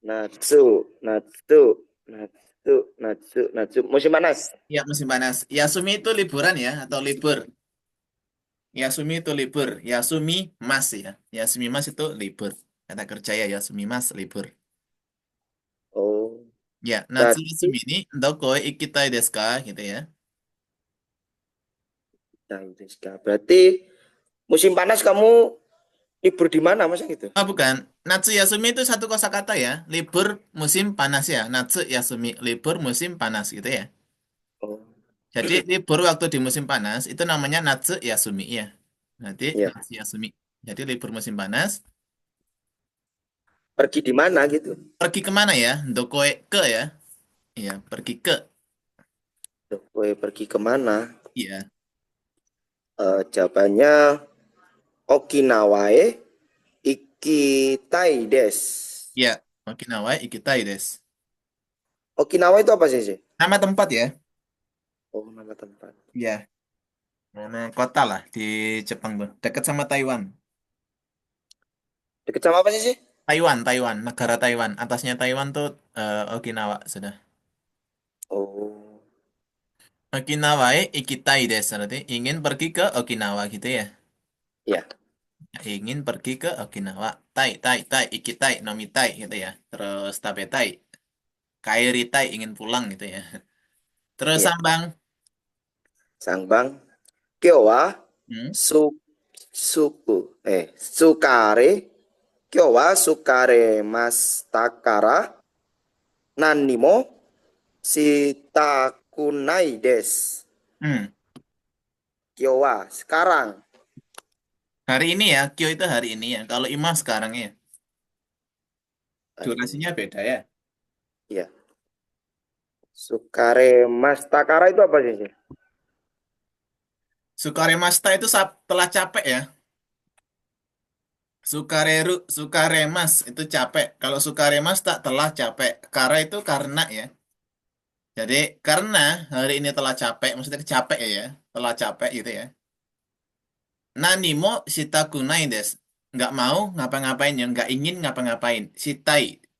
Natsu, Natsu, Natsu, Natsu, Natsu. Musim panas. Ya, musim panas. Yasumi itu liburan ya, atau libur. Yasumi itu libur. Yasumi mas ya. Yasumi mas itu libur. Kata kerja ya, Yasumi mas libur. Oh, Ya, Natsu berarti, Yasumi ini doko ikitai desu ka? Gitu ya. berarti musim panas kamu libur di mana masa gitu? Oh, bukan. Natsu Yasumi itu satu kosakata ya. Libur musim panas ya. Natsu Yasumi, libur musim panas gitu ya. Oh, Jadi libur waktu di musim panas itu namanya Natsu Yasumi ya. Nanti ya. Natsu Yasumi. Jadi libur musim panas. Pergi di mana gitu? Pergi kemana ya? Dokoe ke ya. Iya, pergi ke. Tuh, gue pergi kemana? Iya. Jawabannya Okinawae Ikitai des. Iya. Okinawa Ikitai desu. Okinawa itu apa sih? Nama tempat ya. Oh, nama tempat. Iya. Nama kota lah di Jepang tuh. Dekat sama Taiwan. Deket sama apa sih? Taiwan, negara Taiwan. Atasnya Taiwan tuh Okinawa sudah. Oh, Okinawa ikitai desu. Berarti ingin pergi ke Okinawa gitu ya. ya, Ingin pergi ke Okinawa. Tai, ikitai, nomitai gitu ya. Terus tabetai, kairitai, ingin pulang gitu ya. Terus ya. sambang. Sangbang. Kyowa Hmm? su suku sukare. Kyowa sukare mas takara nanimo shitakunai des. Hmm. Kyowa sekarang. Hari ini ya, Kyo itu hari ini ya. Kalau Ima sekarang ya. Hari ini. Durasinya beda ya. Ya. Sukare mas takara itu apa sih? Sukaremasta itu telah capek ya. Sukaremas itu capek. Kalau Sukaremasta telah capek. Kara itu karena ya. Jadi karena hari ini telah capek, maksudnya capek ya, telah capek gitu ya. Nanimo shitakunai desu. Nggak mau ngapa-ngapain ya, nggak ingin ngapa-ngapain.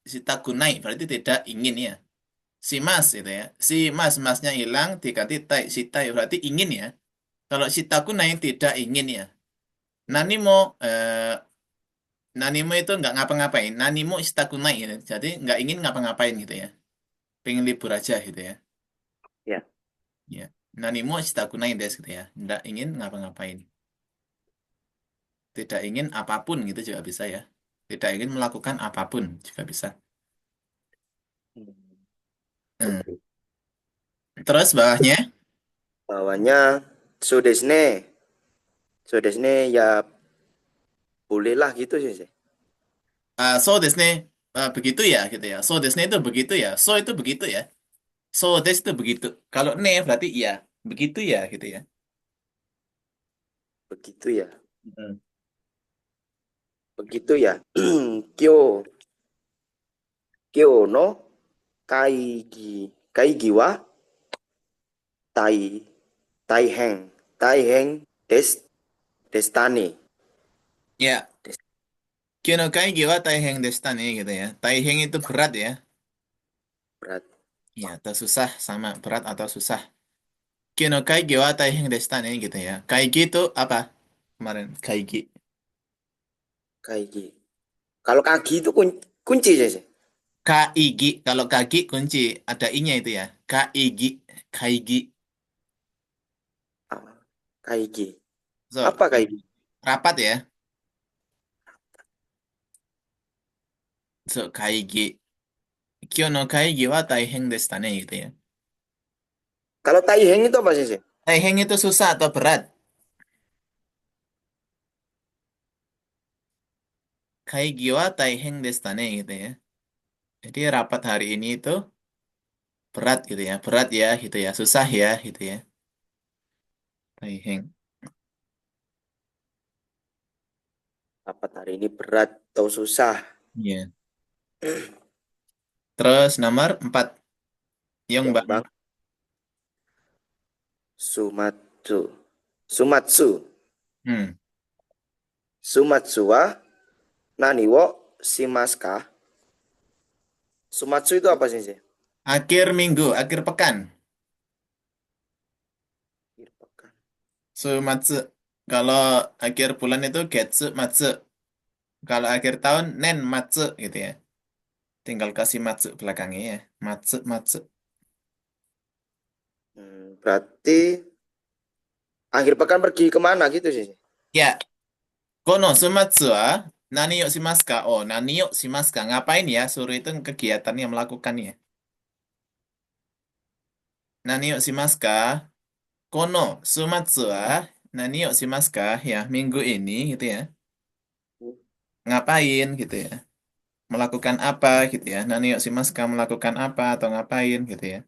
Shitakunai berarti tidak ingin ya. Si mas itu ya. Si mas, masnya hilang, diganti tai. Shitai berarti ingin ya. Kalau shitakunai tidak ingin ya. Nanimo, eh, nanimo itu nggak ngapa-ngapain. Nanimo shitakunai ya. Jadi nggak ingin ngapa-ngapain gitu ya. Pengen libur aja gitu ya. Ya. Ya. Nanimo shitakunai desu gitu ya. Nggak ingin ngapa-ngapain. Tidak ingin apapun gitu juga bisa ya. Tidak ingin melakukan apapun juga bisa. Hmm, Hmm. oke. Terus bawahnya, Bawahnya so desu ne. So desu ne ya bolehlah gitu sih. so desu ne, begitu ya gitu ya. So desu ne itu begitu ya. So itu begitu ya. So desu itu begitu. Kalau ne berarti iya. Begitu ya gitu ya. Begitu ya. Hmm. Begitu ya. Kyo kyo no kaigi wa tai taiheng destane. Ya, kino kaigi wa taiheng deshita ne gitu ya. Taiheng itu berat ya. Berat. Ya, atau susah sama berat atau susah. Kino kaigi wa taiheng deshita ne gitu ya. Kaigi itu apa? Kemarin kaigi. Kaigi. Kalau kaki itu kunci sih. Kaigi, kalau kaki kunci ada i-nya itu ya. Kaigi, kaigi. Ah, kaigi. So, Apa kaigi? rapat ya. So, kaigi. Kyo no kaigi wa taiheng deshita ne gitu ya. Kalau taiheng itu apa sih? Taiheng itu susah atau berat. Kaigi wa taiheng deshita ne gitu ya. Jadi rapat hari ini itu berat gitu ya. Berat ya gitu ya. Susah ya gitu ya. Taiheng. Rapat hari ini berat atau susah? Iya. Terus nomor 4. Yang Yang bang. bang Sumatsu. Sumatsu. Hmm. Sumatsu wa nani wo shimasu ka? Sumatsu itu apa sih? Akhir minggu, akhir pekan. Akhir pekan. Sumatsu. Kalau akhir bulan itu getsu matsu. Kalau akhir tahun nen matsu gitu ya. Tinggal kasih matsu belakangnya ya. Matsu matsu. Berarti akhir pekan pergi kemana gitu sih? Ya, kono sumatsu wa nani yo shimasu ka? Oh, nani yo shimasu ka? Ngapain ya? Suruh itu kegiatan yang melakukannya. Nani yo shimasu ka? Kono sumatsu wa nani yo shimasu ka? Ya, minggu ini gitu ya. Ngapain gitu ya. Melakukan apa gitu ya. Nani yo shimasu ka melakukan apa atau ngapain gitu ya.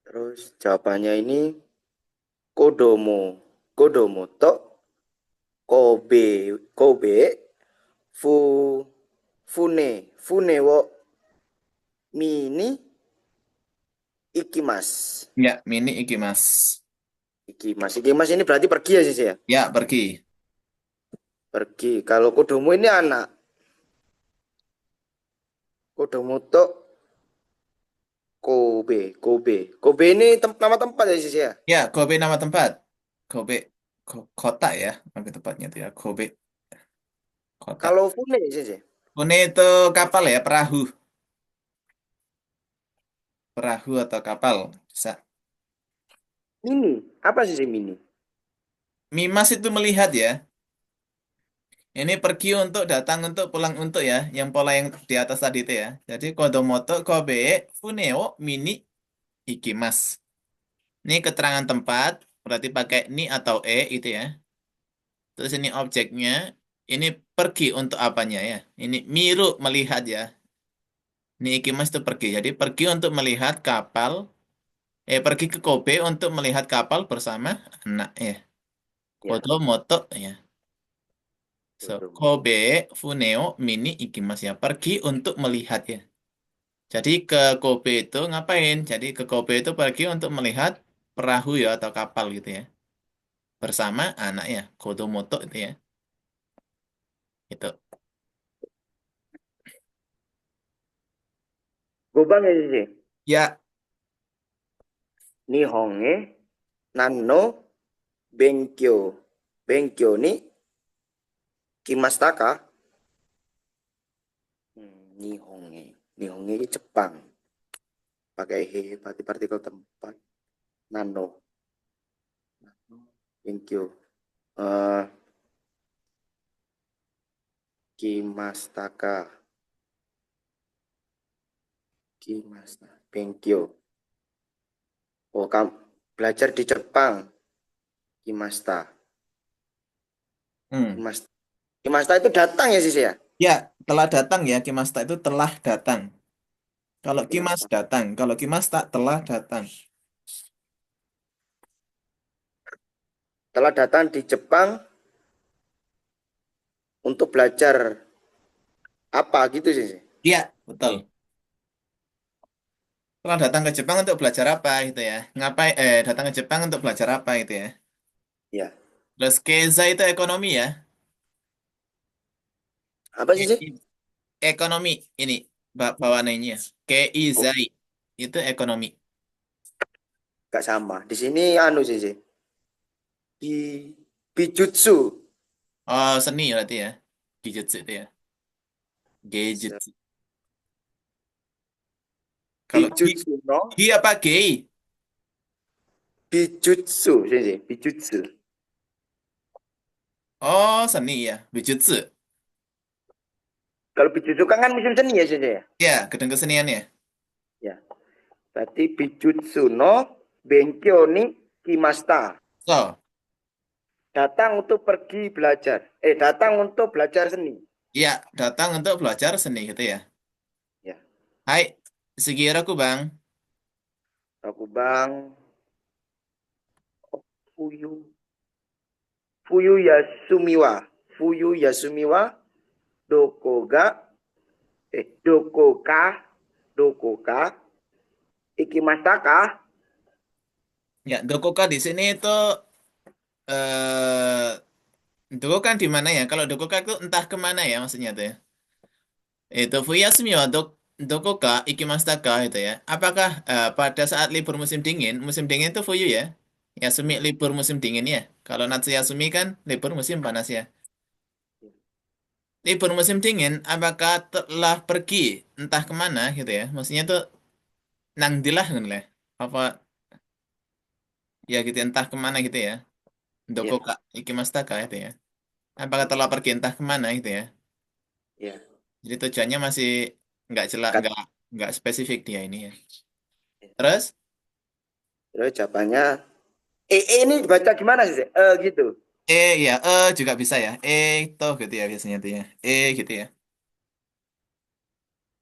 Terus jawabannya ini kodomo. Kodomo to kobe. Kobe fu fune. Fune wo mini ikimas. Ya, mini ikimas. Ikimas. Ikimas ini berarti pergi ya sih ya? Ya, pergi. Pergi. Kalau kodomo ini anak. Kodomo to Kobe. Kobe. Kobe ini nama tempat ya sih ya? Ya, Kobe nama tempat. Kobe kota ya, lebih tepatnya itu ya. Kobe kota. Kalau Fune sih sih. Kune itu kapal ya, perahu. Perahu atau kapal. Bisa. Mini. Apa sih mini? Mimas itu melihat ya. Ini pergi untuk datang untuk pulang untuk ya. Yang pola yang di atas tadi itu ya. Jadi Kodomoto Kobe Funeo Mini Ikimas. Ini keterangan tempat. Berarti pakai ni atau itu ya. Terus ini objeknya. Ini pergi untuk apanya ya. Ini miru melihat ya. Ini Ikimas itu pergi. Jadi pergi untuk melihat kapal. Pergi ke Kobe untuk melihat kapal bersama anak ya. Ya. Kodomoto ya. So, Kodomo. Kobe Funeo Mini Ikimas ya. Pergi untuk melihat ya. Jadi ke Kobe itu ngapain? Jadi ke Kobe itu pergi untuk melihat perahu ya atau kapal gitu ya. Bersama anak ya. Kodomoto itu ya. Itu. Gobang ya sih. Ya, Nihonge nanno benkyo. Benkyo ni kimasta ka? Nihonge. Nihonge ini Jepang. Pakai he berarti partikel tempat. Nano. Benkyo. Eh kimasta ka. Kimasta. Benkyo. Oh, kamu belajar di Jepang. Kimasta. hmm. Kimasta. Kimasta itu datang ya sih ya? Ya, telah datang ya. Kimasta itu telah datang. Kalau Kimas Kimasta. datang, kalau Kimas tak telah datang. Telah datang di Jepang untuk belajar apa gitu sih? Iya, betul. Telah datang ke Jepang untuk belajar apa gitu ya. Ngapain datang ke Jepang untuk belajar apa gitu ya. Ya. Terus Keiza itu ekonomi ya. Apa sih sih? Ekonomi ini bawaannya. Oh, Keizai itu ekonomi. gak sama. Di sini anu sih. Bi bijutsu. Oh, seni berarti ya. Kijutsu itu ya. Geijutsu. Kalau Bijutsu no. gi apa gei? Bijutsu sih. Bijutsu. Oh, seni ya. Bijutsu. Kalau bijutsu kan musim seni ya sih ya. Ya, gedung kesenian ya. Ya. Berarti bijutsu no benkyo ni kimasta. So, Datang untuk pergi belajar. Datang untuk belajar seni. ya datang untuk belajar seni gitu ya. Ya. Hai, Sugiharaku Bang. Aku bang. Fuyu. Fuyu Yasumiwa. Fuyu Yasumiwa. Doko ga. Doko ka. Doko ka. ikimashita ka? Ya, dokoka di sini itu eh dokokan di mana ya? Kalau dokoka itu entah kemana ya maksudnya tuh ya. Itu Fuyasumi wa dokoka ikimashita ka itu ya. Apakah pada saat libur musim dingin itu Fuyu ya? Yasumi libur musim dingin ya. Kalau Natsuyasumi kan libur musim panas ya. Libur musim dingin, apakah telah pergi entah kemana gitu ya? Maksudnya tuh nang dilah gitu lah. Apa ya gitu entah kemana gitu ya. Iya, Dokoka ikimashita ka itu ya. Apakah telah pergi entah kemana gitu ya. iya. Jadi tujuannya masih nggak jelas, Kat- nggak spesifik dia ini ya. Terus, Terus jawabannya, ini dibaca gimana sih? Gitu. ya, juga bisa ya. Toh gitu ya biasanya tuh ya. Gitu ya.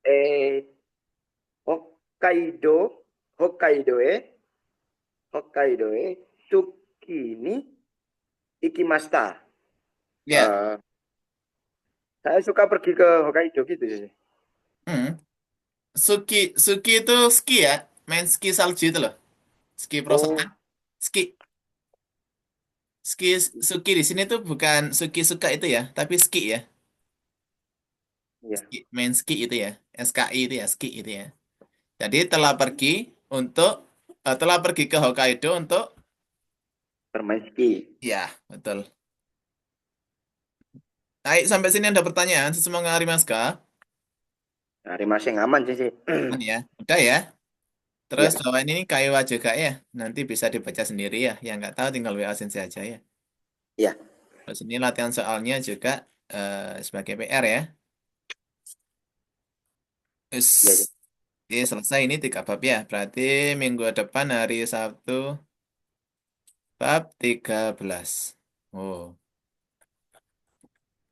Eh, Hokkaido, Hokkaido Hokkaido Tsuki ni ikimashita. Ya, Eh, saya suka pergi ke Hokkaido gitu sih. hmm. Suki itu ski ya, main ski salju itu loh. Ski perosotan. Oh, Ski, ski, Suki di sini tuh bukan Suki suka itu ya, tapi ski ya. iya. Main ski itu ya. SKI itu ya, ski itu ya. Jadi telah pergi untuk telah pergi ke Hokkaido untuk Bermain ski. ya, betul. Baik, sampai sini ada pertanyaan. Sesemangat Hari Maska. Hari masih aman sih. Aman ya. Udah ya. Terus Ya, jawaban ini Kaiwa juga ya. Nanti bisa dibaca sendiri ya. Yang nggak tahu tinggal WA Sensei aja ya. ya, Terus ini latihan soalnya juga sebagai PR ya. Terus ya, ya. selesai ini 3 bab ya. Berarti minggu depan hari Sabtu bab 13. Oh,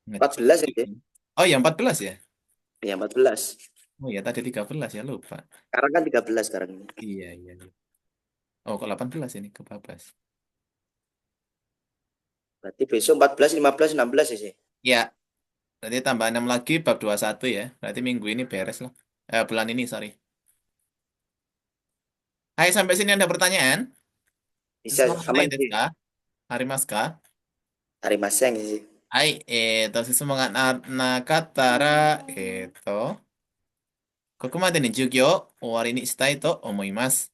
14 ngecek. sih. Oh ya 14 ya. Ya, 14. Oh ya tadi 13 ya lupa. Sekarang kan 13 sekarang ini. Iya iya. Iya. Oh ke 18 ini ke 14. Berarti besok 14, 15, 16 sih. Ya, berarti tambah 6 lagi bab 21 ya. Berarti minggu ini beres lah. Bulan ini sorry. Hai, sampai sini ada pertanyaan? Bisa Semangat aman naik sih. deska, Hari Maska. Hari masing sih. Hai, semangat nakatara, eto, kokomade ni jugyo, owari ni shitai to omoimasu.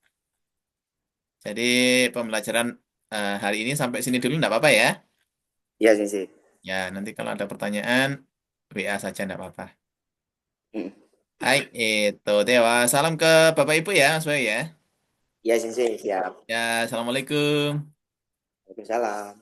Jadi pembelajaran hari ini sampai sini dulu enggak apa-apa ya. Iya sih. Ya, nanti kalau ada pertanyaan, WA saja enggak apa-apa. Mm. Hai, dewa. Salam ke Bapak Ibu ya, Mas Bayu ya. Iya sih, siap. Ya, Assalamualaikum. Waalaikumsalam.